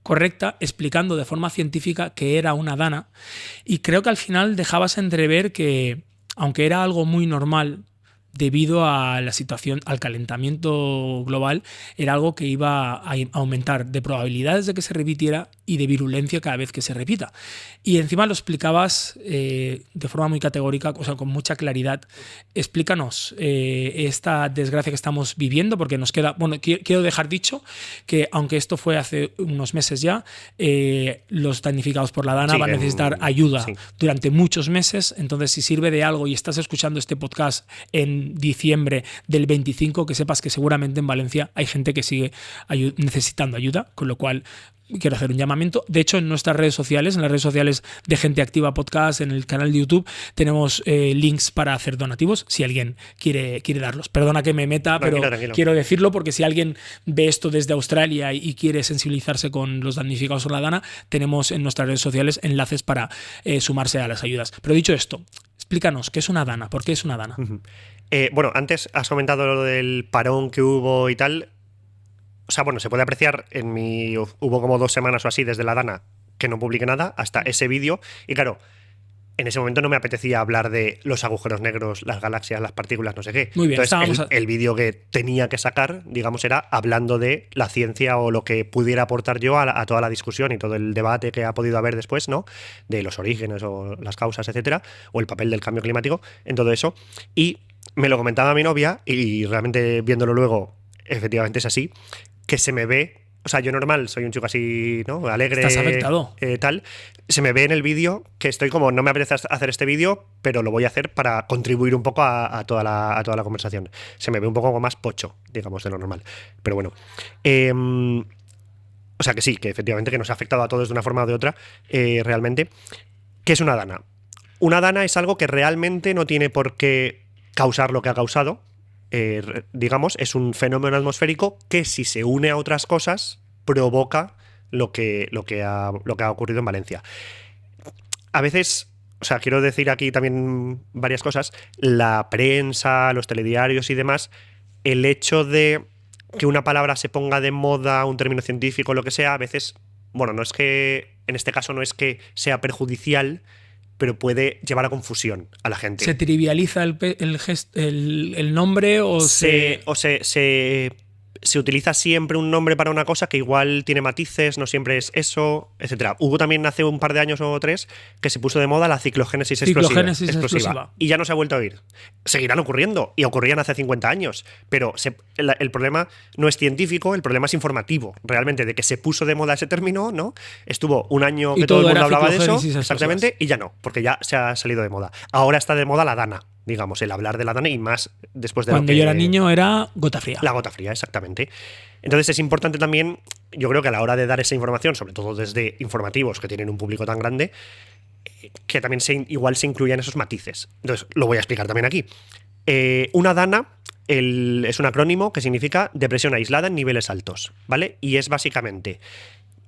correcta, explicando de forma científica que era una dana, y creo que al final dejabas entrever que, aunque era algo muy normal debido a la situación, al calentamiento global, era algo que iba a aumentar de probabilidades de que se repitiera y de virulencia cada vez que se repita. Y encima lo explicabas de forma muy categórica, o sea, con mucha claridad. Explícanos esta desgracia que estamos viviendo, porque nos queda... Bueno, quiero dejar dicho que, aunque esto fue hace unos meses ya, los damnificados por la dana van a necesitar ayuda durante muchos meses. Entonces, si sirve de algo y estás escuchando este podcast en diciembre del 25, que sepas que seguramente en Valencia hay gente que sigue necesitando ayuda, con lo cual quiero hacer un llamamiento. De hecho, en nuestras redes sociales, en las redes sociales de Gente Activa Podcast, en el canal de YouTube, tenemos links para hacer donativos si alguien quiere darlos. Perdona que me meta, pero quiero decirlo porque si alguien ve esto desde Australia y quiere sensibilizarse con los damnificados por la dana, tenemos en nuestras redes sociales enlaces para sumarse a las ayudas. Pero dicho esto, explícanos, ¿qué es una dana? ¿Por qué es una dana? Bueno, antes has comentado lo del parón que hubo y tal. O sea, bueno, se puede apreciar hubo como 2 semanas o así desde la dana que no publiqué nada hasta ese vídeo. Y claro, en ese momento no me apetecía hablar de los agujeros negros, las galaxias, las partículas, no sé qué. Muy bien, entonces, el vídeo que tenía que sacar, digamos, era hablando de la ciencia o lo que pudiera aportar yo a toda la discusión y todo el debate que ha podido haber después, ¿no? De los orígenes o las causas, etcétera, o el papel del cambio climático en todo eso. Y me lo comentaba mi novia, y realmente viéndolo luego, efectivamente es así, que se me ve. O sea, yo normal soy un chico así, ¿no? Alegre. Estás afectado. Tal. Se me ve en el vídeo que estoy como, no me apetece hacer este vídeo, pero lo voy a hacer para contribuir un poco a toda la conversación. Se me ve un poco más pocho, digamos, de lo normal. Pero bueno. O sea que sí, que efectivamente que nos ha afectado a todos de una forma o de otra, realmente. ¿Qué es una dana? Una dana es algo que realmente no tiene por qué causar lo que ha causado. Digamos, es un fenómeno atmosférico que, si se une a otras cosas, provoca lo que ha ocurrido en Valencia. A veces, o sea, quiero decir aquí también varias cosas. La prensa, los telediarios y demás, el hecho de que una palabra se ponga de moda, un término científico, lo que sea, a veces, bueno, no es que, en este caso no es que sea perjudicial, pero puede llevar a confusión a la gente. ¿Se trivializa el nombre o se utiliza siempre un nombre para una cosa que igual tiene matices, no siempre es eso, etcétera? Hubo también hace un par de años o 3 que se puso de moda la ciclogénesis explosiva. Y ya no se ha vuelto a oír. Seguirán ocurriendo, y ocurrían hace 50 años, pero el problema no es científico, el problema es informativo, realmente, de que se puso de moda ese término, ¿no? Estuvo un año que todo el mundo hablaba de eso, exactamente, y ya no, porque ya se ha salido de moda. Ahora está de moda la dana, digamos, el hablar de la dana, y más después de cuando yo era niño era gota fría. La gota fría, exactamente. Entonces es importante también, yo creo que a la hora de dar esa información, sobre todo desde informativos que tienen un público tan grande, que también igual se incluyan esos matices. Entonces lo voy a explicar también aquí. Una dana es un acrónimo que significa depresión aislada en niveles altos, ¿vale? Y es básicamente,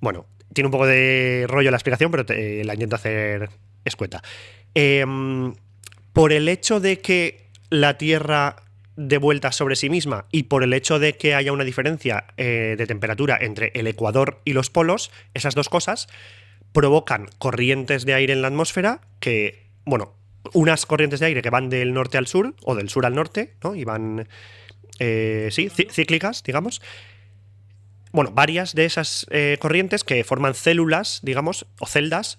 bueno, tiene un poco de rollo la explicación, pero la intento hacer escueta. Por el hecho de que la Tierra dé vueltas sobre sí misma y por el hecho de que haya una diferencia de temperatura entre el ecuador y los polos, esas dos cosas provocan corrientes de aire en la atmósfera que, bueno, unas corrientes de aire que van del norte al sur o del sur al norte, ¿no? Y van, cíclicas, digamos. Bueno, varias de esas corrientes que forman células, digamos, o celdas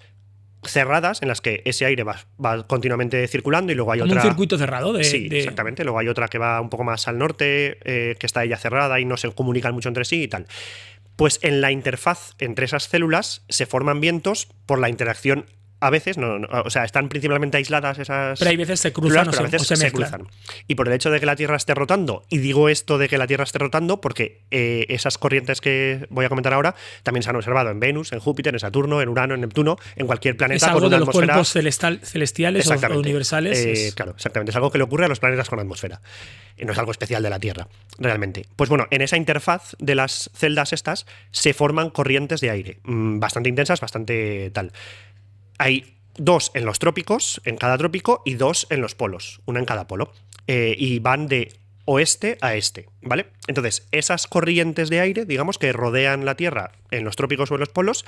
cerradas en las que ese aire va continuamente circulando, y luego hay otra... un circuito cerrado Sí, exactamente. Luego hay otra que va un poco más al norte, que está ella cerrada y no se comunican mucho entre sí y tal. Pues en la interfaz entre esas células se forman vientos por la interacción. A veces, o sea, están principalmente aisladas esas... Pero hay veces se cruzan, pero a veces se cruzan. Y por el hecho de que la Tierra esté rotando, y digo esto de que la Tierra esté rotando porque esas corrientes que voy a comentar ahora también se han observado en Venus, en Júpiter, en Saturno, en Urano, en Neptuno, en cualquier planeta. Es algo con una de los atmósfera... cuerpos celestiales o universales. Claro, exactamente. Es algo que le ocurre a los planetas con atmósfera. No es algo especial de la Tierra, realmente. Pues bueno, en esa interfaz de las celdas estas se forman corrientes de aire bastante intensas, bastante tal. Hay 2 en los trópicos, en cada trópico, y 2 en los polos, una en cada polo. Y van de oeste a este, ¿vale? Entonces, esas corrientes de aire, digamos, que rodean la Tierra en los trópicos o en los polos,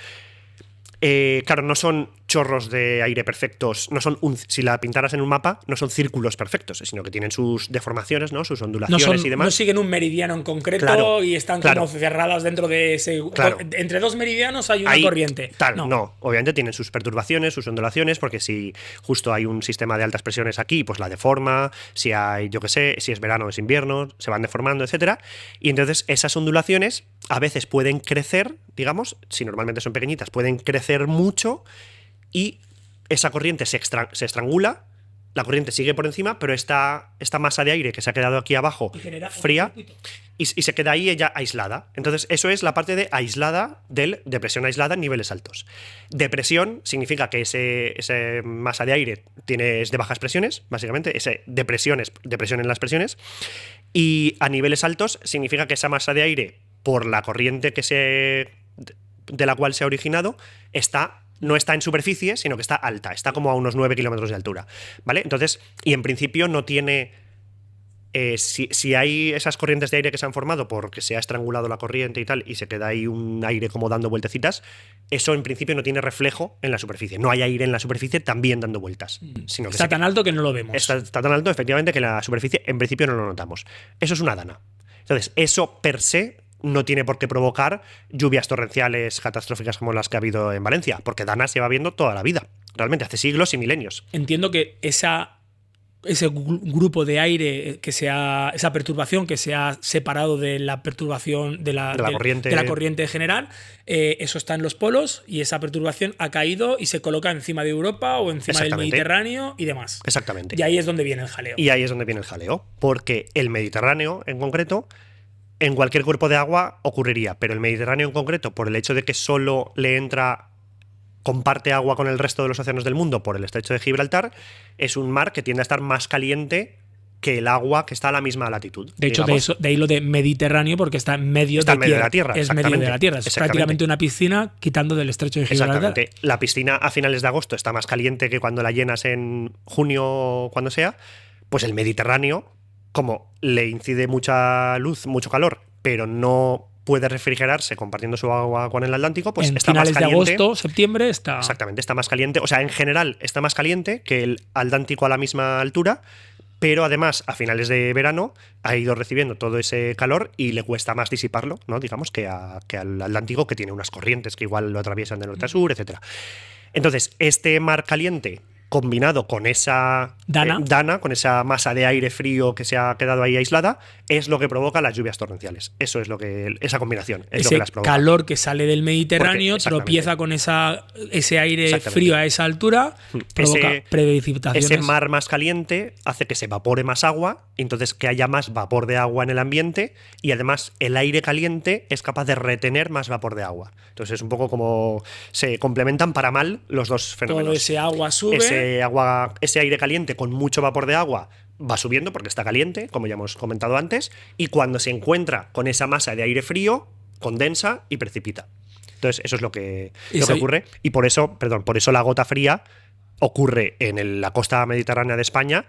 claro, no son chorros de aire perfectos, no son si la pintaras en un mapa, no son círculos perfectos, sino que tienen sus deformaciones, ¿no? Sus ondulaciones y demás. No siguen un meridiano en concreto, y están como cerradas dentro de ese... Entre 2 meridianos hay una corriente. No, obviamente tienen sus perturbaciones, sus ondulaciones, porque si justo hay un sistema de altas presiones aquí, pues la deforma. Si hay, yo qué sé, si es verano o es invierno, se van deformando, etcétera. Y entonces esas ondulaciones a veces pueden crecer, digamos, si normalmente son pequeñitas, pueden crecer mucho, y esa corriente se estrangula, la corriente sigue por encima, pero esta masa de aire que se ha quedado aquí abajo fría, y se queda ahí ella aislada. Entonces eso es la parte de aislada del depresión aislada en niveles altos. Depresión significa que esa masa de aire es de bajas presiones, básicamente. Depresión en las presiones. Y a niveles altos significa que esa masa de aire, por la corriente de la cual se ha originado, no está en superficie, sino que está alta, está como a unos 9 kilómetros de altura, ¿vale? Entonces, y en principio no tiene Si hay esas corrientes de aire que se han formado porque se ha estrangulado la corriente y tal, y se queda ahí un aire como dando vueltecitas, eso en principio no tiene reflejo en la superficie. No hay aire en la superficie también dando vueltas. Sino que Está tan alto que no lo vemos. está tan alto, efectivamente, que la superficie en principio no lo notamos. Eso es una dana. Entonces, eso per se no tiene por qué provocar lluvias torrenciales catastróficas como las que ha habido en Valencia, porque danas lleva viendo toda la vida, realmente, hace siglos y milenios. Entiendo que ese grupo de aire esa perturbación que se ha separado de la perturbación de la corriente general, eso está en los polos y esa perturbación ha caído y se coloca encima de Europa o encima del Mediterráneo y demás. Exactamente. Y ahí es donde viene el jaleo. Y ahí es donde viene el jaleo, porque el Mediterráneo en concreto, en cualquier cuerpo de agua ocurriría, pero el Mediterráneo en concreto, por el hecho de que solo le comparte agua con el resto de los océanos del mundo por el estrecho de Gibraltar, es un mar que tiende a estar más caliente que el agua que está a la misma latitud. De hecho, de ahí lo de Mediterráneo, porque está en medio de la Tierra. Es medio de la Tierra. Es prácticamente una piscina quitando del estrecho de Gibraltar. Exactamente. La piscina a finales de agosto está más caliente que cuando la llenas en junio o cuando sea. Pues el Mediterráneo, como le incide mucha luz, mucho calor, pero no puede refrigerarse compartiendo su agua con el Atlántico, pues está más caliente. En finales de agosto, septiembre está... Exactamente, está más caliente. O sea, en general está más caliente que el Atlántico a la misma altura, pero además a finales de verano ha ido recibiendo todo ese calor y le cuesta más disiparlo, ¿no? Digamos, que al Atlántico, que tiene unas corrientes que igual lo atraviesan de norte a sur, etc. Entonces, este mar caliente combinado con esa dana, con esa masa de aire frío que se ha quedado ahí aislada, es lo que provoca las lluvias torrenciales. Eso es esa combinación es lo que las provoca. Calor que sale del Mediterráneo tropieza con ese aire frío a esa altura, provoca precipitaciones. Ese mar más caliente hace que se evapore más agua, entonces que haya más vapor de agua en el ambiente, y además el aire caliente es capaz de retener más vapor de agua. Entonces es un poco como se complementan para mal los dos fenómenos. Todo ese agua sube. Ese aire caliente con mucho vapor de agua va subiendo porque está caliente, como ya hemos comentado antes, y cuando se encuentra con esa masa de aire frío, condensa y precipita. Entonces, eso es lo que ocurre. Y por eso la gota fría ocurre en la costa mediterránea de España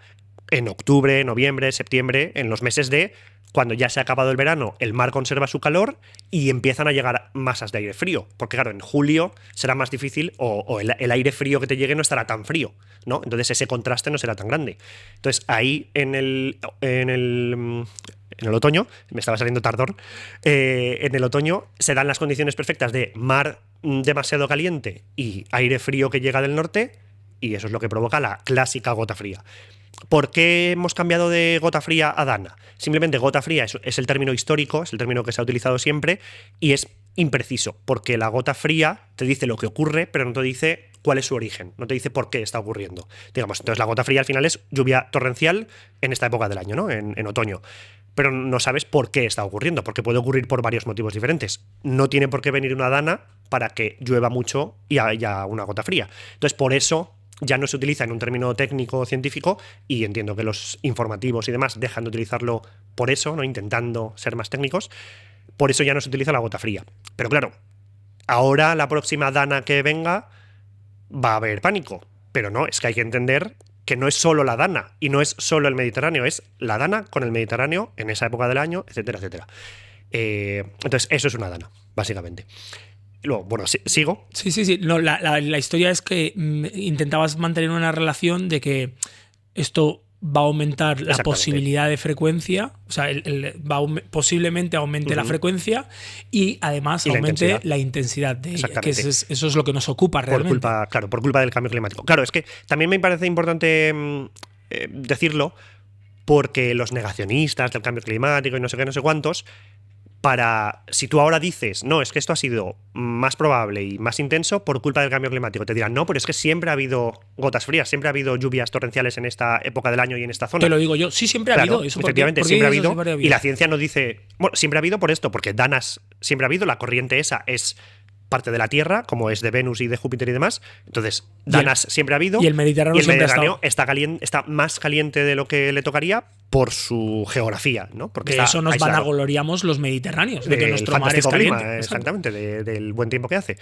en octubre, noviembre, septiembre, en los meses de cuando ya se ha acabado el verano, el mar conserva su calor y empiezan a llegar masas de aire frío. Porque claro, en julio será más difícil o el aire frío que te llegue no estará tan frío, ¿no? Entonces ese contraste no será tan grande. Entonces ahí en el otoño, me estaba saliendo tardor, en el otoño se dan las condiciones perfectas de mar demasiado caliente y aire frío que llega del norte, y eso es lo que provoca la clásica gota fría. ¿Por qué hemos cambiado de gota fría a dana? Simplemente gota fría es el término histórico, es el término que se ha utilizado siempre y es impreciso, porque la gota fría te dice lo que ocurre, pero no te dice cuál es su origen, no te dice por qué está ocurriendo. Digamos, entonces la gota fría al final es lluvia torrencial en esta época del año, ¿no? En otoño. Pero no sabes por qué está ocurriendo, porque puede ocurrir por varios motivos diferentes. No tiene por qué venir una dana para que llueva mucho y haya una gota fría. Entonces, por eso ya no se utiliza en un término técnico científico, y entiendo que los informativos y demás dejan de utilizarlo por eso, ¿no? Intentando ser más técnicos. Por eso ya no se utiliza la gota fría. Pero claro, ahora la próxima dana que venga va a haber pánico. Pero no, es que hay que entender que no es solo la dana y no es solo el Mediterráneo, es la dana con el Mediterráneo en esa época del año, etcétera, etcétera. Entonces, eso es una dana, básicamente. Luego, bueno, ¿sigo? Sí. No, la historia es que intentabas mantener una relación de que esto va a aumentar la posibilidad de frecuencia, o sea, posiblemente aumente la frecuencia y además aumente la intensidad de ella, que eso es lo que nos ocupa realmente. Por culpa del cambio climático. Claro, es que también me parece importante decirlo, porque los negacionistas del cambio climático y no sé qué, no sé cuántos, si tú ahora dices, no, es que esto ha sido más probable y más intenso por culpa del cambio climático, te dirán, no, pero es que siempre ha habido gotas frías, siempre ha habido lluvias torrenciales en esta época del año y en esta zona. Te lo digo yo, sí, siempre ha habido. Eso efectivamente, siempre ha habido. Y la ciencia nos dice, bueno, siempre ha habido por esto, porque danas siempre ha habido, la corriente esa es parte de la Tierra, como es de Venus y de Júpiter y demás. Entonces, danas siempre ha habido. Y el Mediterráneo, está más caliente de lo que le tocaría por su geografía, ¿no? Porque de eso nos vanagloriamos los mediterráneos, de que nuestro mar es caliente. Clima, exactamente, del buen tiempo que hace.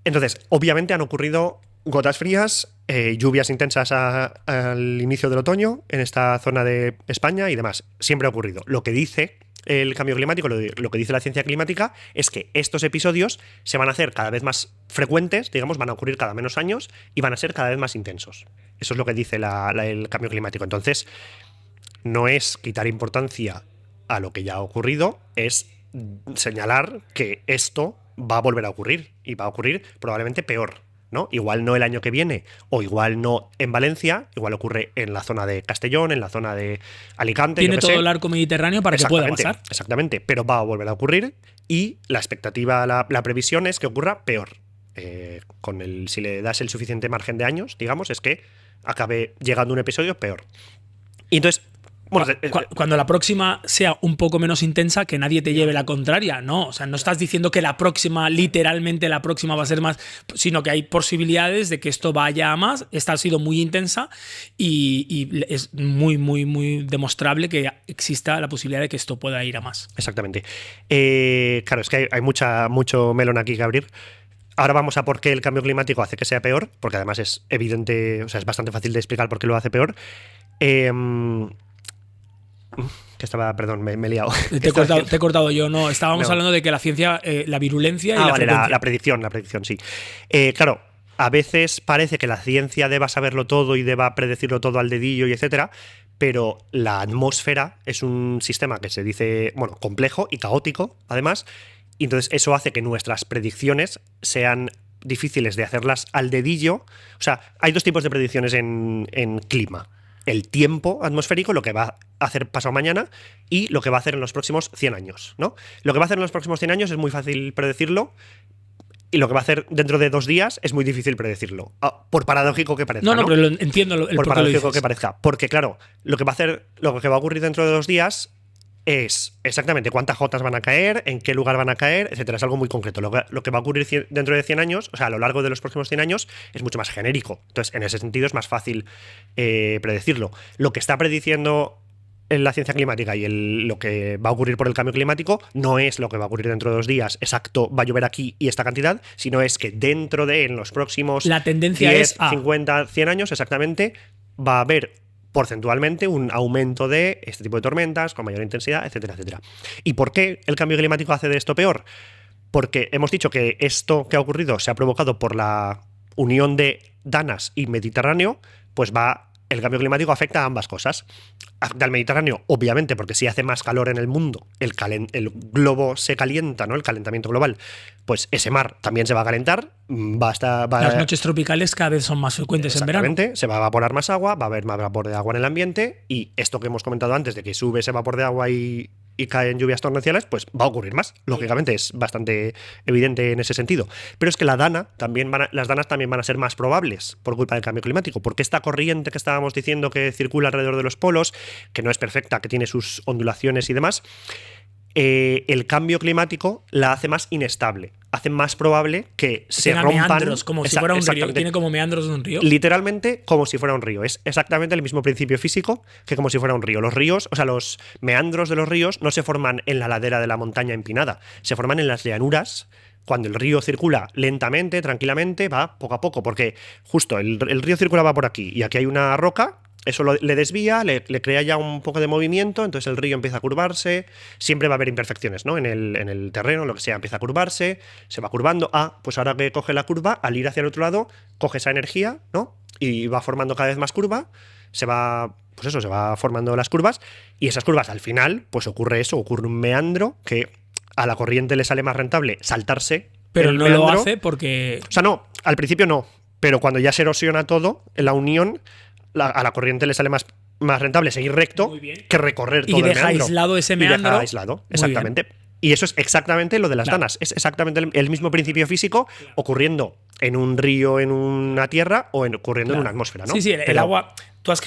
Entonces, obviamente han ocurrido gotas frías, lluvias intensas al inicio del otoño en esta zona de España y demás. Siempre ha ocurrido. Lo que dice el cambio climático, lo que dice la ciencia climática, es que estos episodios se van a hacer cada vez más frecuentes, digamos, van a ocurrir cada menos años y van a ser cada vez más intensos. Eso es lo que dice el cambio climático. Entonces, no es quitar importancia a lo que ya ha ocurrido, es señalar que esto va a volver a ocurrir y va a ocurrir probablemente peor, ¿no? Igual no el año que viene o igual no en Valencia, igual ocurre en la zona de Castellón, en la zona de Alicante. Tiene todo el arco mediterráneo para que pueda pasar. Exactamente, pero va a volver a ocurrir y la expectativa, la previsión es que ocurra peor. Si le das el suficiente margen de años, digamos, es que acabe llegando un episodio peor. Y entonces, bueno, cuando la próxima sea un poco menos intensa, que nadie te lleve la contraria, no. O sea, no estás diciendo que la próxima, literalmente la próxima va a ser más, sino que hay posibilidades de que esto vaya a más. Esta ha sido muy intensa y es muy, muy, muy demostrable que exista la posibilidad de que esto pueda ir a más. Exactamente. Claro, es que hay mucho melón aquí que abrir. Ahora vamos a por qué el cambio climático hace que sea peor, porque además es evidente, o sea, es bastante fácil de explicar por qué lo hace peor. Perdón, me he liado. Te he cortado yo, no. Estábamos hablando de que la ciencia, la virulencia y la vale, frecuencia. la predicción, sí. Claro, a veces parece que la ciencia deba saberlo todo y deba predecirlo todo al dedillo y etcétera, pero la atmósfera es un sistema que se dice, bueno, complejo y caótico, además, y entonces eso hace que nuestras predicciones sean difíciles de hacerlas al dedillo. O sea, hay dos tipos de predicciones en clima. El tiempo atmosférico, lo que va a hacer pasado mañana, y lo que va a hacer en los próximos 100 años, ¿no? Lo que va a hacer en los próximos 100 años es muy fácil predecirlo, y lo que va a hacer dentro de 2 días es muy difícil predecirlo. Por paradójico que parezca. No, pero entiendo el por por qué lo paradójico dices. que parezca. Porque, claro, lo que va a ocurrir dentro de 2 días es exactamente cuántas gotas van a caer, en qué lugar van a caer, etcétera. Es algo muy concreto. Lo que va a ocurrir dentro de 100 años, o sea, a lo largo de los próximos 100 años, es mucho más genérico. Entonces, en ese sentido es más fácil predecirlo. Lo que está prediciendo en la ciencia climática y lo que va a ocurrir por el cambio climático no es lo que va a ocurrir dentro de 2 días, exacto, va a llover aquí y esta cantidad, sino es que en los próximos la tendencia 10, es 50, 100 años, exactamente, va a haber porcentualmente un aumento de este tipo de tormentas con mayor intensidad, etcétera, etcétera. ¿Y por qué el cambio climático hace de esto peor? Porque hemos dicho que esto que ha ocurrido se ha provocado por la unión de Danas y Mediterráneo, pues el cambio climático afecta a ambas cosas. Afecta al Mediterráneo, obviamente, porque si hace más calor en el mundo, el globo se calienta, ¿no? El calentamiento global, pues ese mar también se va a calentar. Las noches tropicales cada vez son más frecuentes en verano. Exactamente, se va a evaporar más agua, va a haber más vapor de agua en el ambiente, y esto que hemos comentado antes de que sube ese vapor de agua y caen lluvias torrenciales, pues va a ocurrir más. Lógicamente es bastante evidente en ese sentido. Pero es que las danas también van a ser más probables por culpa del cambio climático, porque esta corriente que estábamos diciendo que circula alrededor de los polos, que no es perfecta, que tiene sus ondulaciones y demás, el cambio climático la hace más inestable, hace más probable que se rompan meandros, como si fuera un río. Tiene como meandros de un río. Literalmente como si fuera un río. Es exactamente el mismo principio físico que como si fuera un río. Los ríos, o sea, los meandros de los ríos no se forman en la ladera de la montaña empinada, se forman en las llanuras. Cuando el río circula lentamente, tranquilamente, va poco a poco, porque justo el río circulaba por aquí y aquí hay una roca. Eso le desvía, le crea ya un poco de movimiento, entonces el río empieza a curvarse, siempre va a haber imperfecciones, ¿no? En el terreno, lo que sea, empieza a curvarse, se va curvando. Pues ahora que coge la curva, al ir hacia el otro lado, coge esa energía, ¿no? Y va formando cada vez más curva, se va formando las curvas, y esas curvas al final, pues ocurre un meandro que a la corriente le sale más rentable saltarse. Pero no meandro. Lo hace porque... O sea, no, al principio no, pero cuando ya se erosiona todo, en la unión, a la corriente le sale más rentable seguir recto que recorrer todo el meandro. Y deja aislado ese meandro. Y deja aislado, exactamente. Y eso es exactamente lo de las danas. Es exactamente el mismo principio físico ocurriendo en un río, en una tierra, o ocurriendo en una atmósfera, ¿no? Sí, el agua...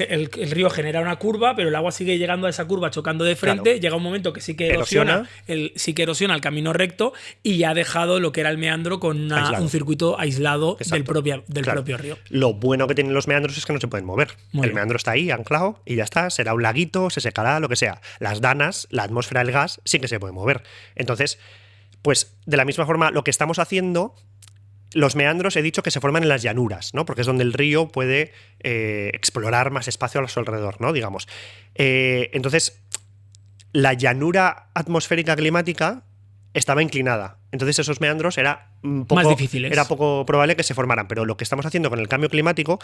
El río genera una curva, pero el agua sigue llegando a esa curva chocando de frente. Claro. Llega un momento que sí que erosiona el camino recto y ya ha dejado lo que era el meandro con un circuito aislado del propio río. Lo bueno que tienen los meandros es que no se pueden mover. El meandro está ahí, anclado, y ya está. Será un laguito, se secará, lo que sea. Las danas, la atmósfera del gas, sí que se puede mover. Entonces, pues de la misma forma, lo que estamos haciendo los meandros he dicho que se forman en las llanuras, ¿no? Porque es donde el río puede explorar más espacio a su alrededor, ¿no? Digamos. Entonces, la llanura atmosférica climática estaba inclinada. Entonces esos meandros más difíciles. Era poco probable que se formaran. Pero lo que estamos haciendo con el cambio climático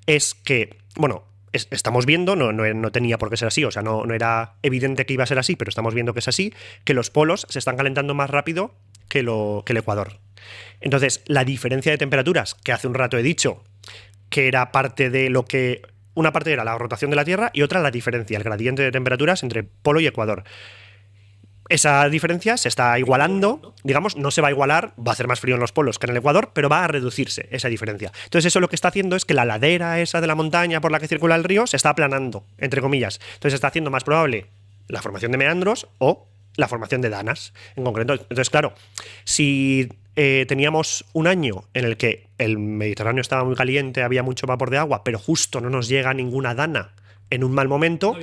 es que, bueno, estamos viendo, no tenía por qué ser así, o sea, no era evidente que iba a ser así, pero estamos viendo que es así, que los polos se están calentando más rápido que el Ecuador. Entonces, la diferencia de temperaturas, que hace un rato he dicho que era parte de lo que... Una parte era la rotación de la Tierra y otra la diferencia, el gradiente de temperaturas entre polo y Ecuador. Esa diferencia se está igualando, digamos, no se va a igualar, va a hacer más frío en los polos que en el Ecuador, pero va a reducirse esa diferencia. Entonces eso lo que está haciendo es que la ladera esa de la montaña por la que circula el río se está aplanando, entre comillas. Entonces está haciendo más probable la formación de meandros o la formación de danas, en concreto. Entonces, claro, si teníamos un año en el que el Mediterráneo estaba muy caliente, había mucho vapor de agua, pero justo no nos llega ninguna dana en un mal momento...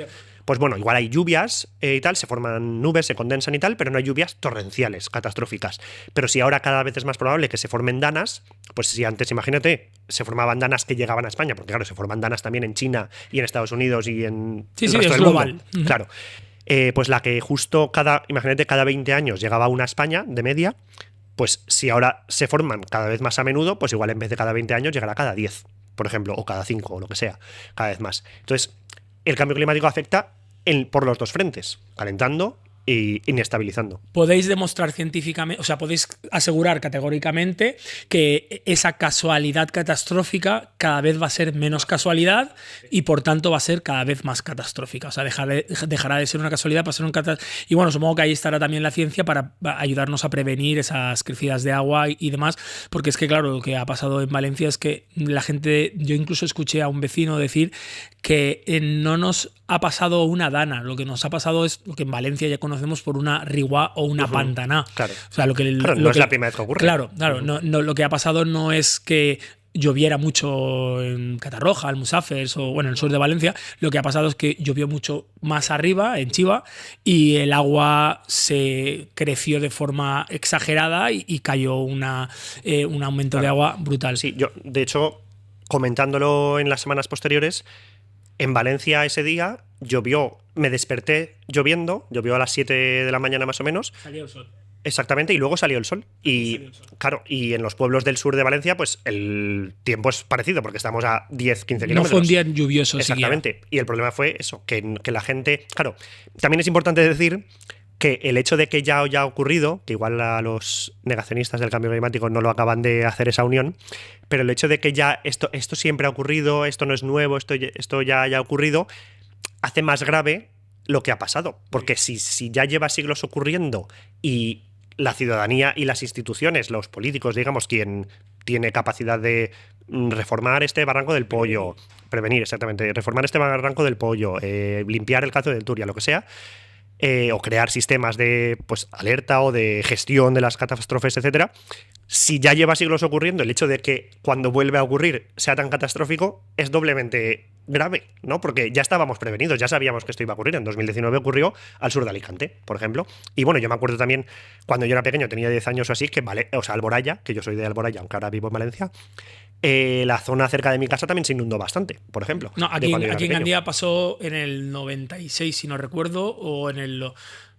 Pues bueno, igual hay lluvias y tal, se forman nubes, se condensan y tal, pero no hay lluvias torrenciales, catastróficas. Pero si ahora cada vez es más probable que se formen danas, pues si antes, imagínate, se formaban danas que llegaban a España, porque claro, se forman danas también en China y en Estados Unidos y en el resto del global. mundo. Claro. Pues la que justo imagínate, cada 20 años llegaba una a España de media, pues si ahora se forman cada vez más a menudo, pues igual en vez de cada 20 años llegará cada 10, por ejemplo, o cada 5, o lo que sea, cada vez más. Entonces, el cambio climático afecta por los dos frentes, calentando e inestabilizando. Podéis demostrar científicamente, o sea, podéis asegurar categóricamente que esa casualidad catastrófica cada vez va a ser menos casualidad y por tanto va a ser cada vez más catastrófica. O sea, dejará de ser una casualidad para ser un catastrófico. Y bueno, supongo que ahí estará también la ciencia para ayudarnos a prevenir esas crecidas de agua y demás, porque es que, claro, lo que ha pasado en Valencia es que la gente, yo incluso escuché a un vecino decir que no nos ha pasado una dana, lo que nos ha pasado es lo que en Valencia ya conocemos por una riguá o una pantaná. Claro. O sea, no es la primera vez que ocurre. Claro, no, lo que ha pasado no es que lloviera mucho en Catarroja, Almusafes o bueno, en el sur de Valencia. Lo que ha pasado es que llovió mucho más arriba, en Chiva, y el agua se creció de forma exagerada y cayó un aumento de agua brutal. Sí, yo, de hecho, comentándolo en las semanas posteriores, en Valencia ese día llovió, me desperté lloviendo, llovió a las 7 de la mañana más o menos. Salió el sol. Exactamente, y luego salió el sol. Y claro, y en los pueblos del sur de Valencia, pues el tiempo es parecido, porque estamos a 10, 15 kilómetros. No fue un día lluvioso. Exactamente. Siquiera. Y el problema fue eso, que la gente... Claro, también es importante decir que el hecho de que ya haya ocurrido, que igual a los negacionistas del cambio climático no lo acaban de hacer esa unión, pero el hecho de que ya esto siempre ha ocurrido, esto no es nuevo, esto ya haya ocurrido, hace más grave lo que ha pasado. Porque si ya lleva siglos ocurriendo y la ciudadanía y las instituciones, los políticos, digamos, quien tiene capacidad de reformar este barranco del Pollo, prevenir, exactamente, reformar este barranco del Pollo, limpiar el cazo del Turia, lo que sea, o crear sistemas de pues, alerta o de gestión de las catástrofes, etcétera. Si ya lleva siglos ocurriendo, el hecho de que cuando vuelve a ocurrir sea tan catastrófico es doblemente grave, ¿no? Porque ya estábamos prevenidos, ya sabíamos que esto iba a ocurrir. En 2019 ocurrió al sur de Alicante, por ejemplo. Y bueno, yo me acuerdo también cuando yo era pequeño, tenía 10 años o así, que Alboraya, que yo soy de Alboraya, aunque ahora vivo en Valencia, la zona cerca de mi casa también se inundó bastante, por ejemplo. No, aquí en Gandía pasó en el 96, si no recuerdo, o en el...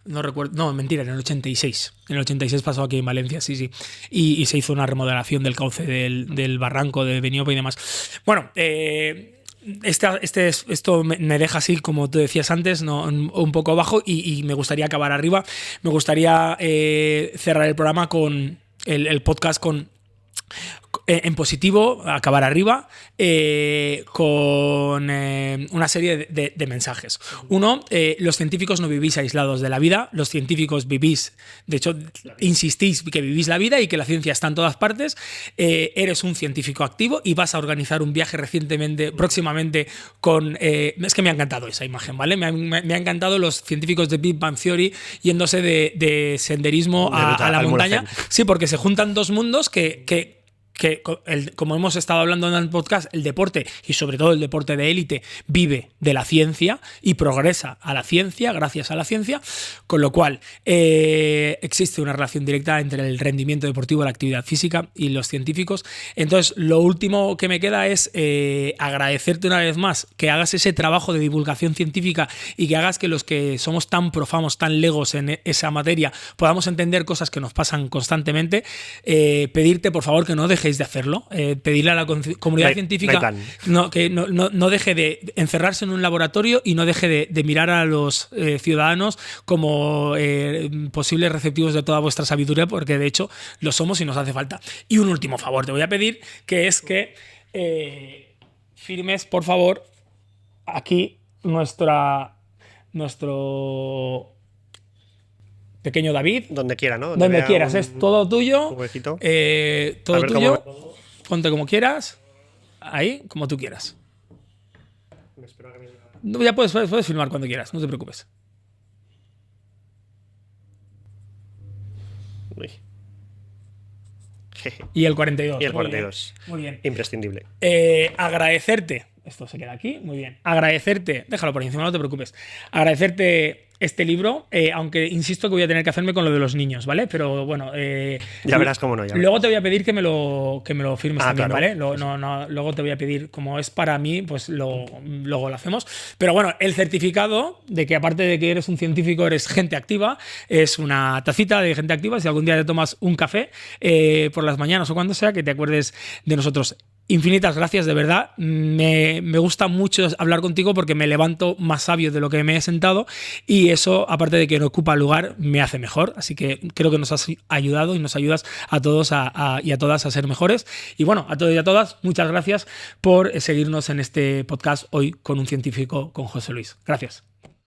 No recuerdo, no, mentira, en el 86. En el 86 pasó aquí en Valencia, sí. Y se hizo una remodelación del cauce del barranco de Beniopa y demás. Bueno, esto me deja así, como tú decías antes, ¿no? Un poco abajo y me gustaría acabar arriba. Me gustaría cerrar el programa con el podcast en positivo, acabar arriba, con una serie de mensajes. Uno, los científicos no vivís aislados de la vida, los científicos vivís, de hecho, insistís que vivís la vida y que la ciencia está en todas partes. Eres un científico activo y vas a organizar un viaje próximamente con... es que me ha encantado esa imagen, ¿vale? Me ha encantado los científicos de Big Bang Theory yéndose de senderismo a la montaña. Sí, porque se juntan dos mundos que que, como hemos estado hablando en el podcast, el deporte, y sobre todo el deporte de élite, vive de la ciencia y progresa a la ciencia, gracias a la ciencia, con lo cual existe una relación directa entre el rendimiento deportivo, la actividad física y los científicos. Entonces, lo último que me queda es agradecerte una vez más que hagas ese trabajo de divulgación científica y que hagas que los que somos tan profanos, tan legos en esa materia, podamos entender cosas que nos pasan constantemente. Pedirte, por favor, que no dejes de hacerlo, pedirle a la comunidad científica que no deje de encerrarse en un laboratorio y no deje de mirar a los ciudadanos como posibles receptivos de toda vuestra sabiduría, porque de hecho lo somos y nos hace falta. Y un último favor te voy a pedir, que es que firmes, por favor, aquí nuestro pequeño David. Donde quiera, ¿no? Donde quieras, es todo tuyo. Un huequito. Todo tuyo. Ponte como quieras. Ahí, como tú quieras. Ya puedes filmar cuando quieras, no te preocupes. Uy. Y el 42. Y el 42. Muy bien. Imprescindible. Agradecerte. Esto se queda aquí, muy bien. Agradecerte, déjalo por encima, no te preocupes. Agradecerte este libro, aunque insisto que voy a tener que hacerme con lo de los niños, ¿vale? Pero bueno. Ya verás cómo no. Luego te voy a pedir que me lo firmes también, claro. ¿vale? Luego te voy a pedir, como es para mí, pues luego lo hacemos. Pero bueno, el certificado de que aparte de que eres un científico, eres gente activa, es una tacita de gente activa. Si algún día te tomas un café por las mañanas o cuando sea, que te acuerdes de nosotros. Infinitas gracias, de verdad. Me gusta mucho hablar contigo porque me levanto más sabio de lo que me he sentado y eso, aparte de que no ocupa lugar, me hace mejor. Así que creo que nos has ayudado y nos ayudas a todos y a todas a ser mejores. Y bueno, a todos y a todas, muchas gracias por seguirnos en este podcast hoy con un científico, con José Luis. Gracias.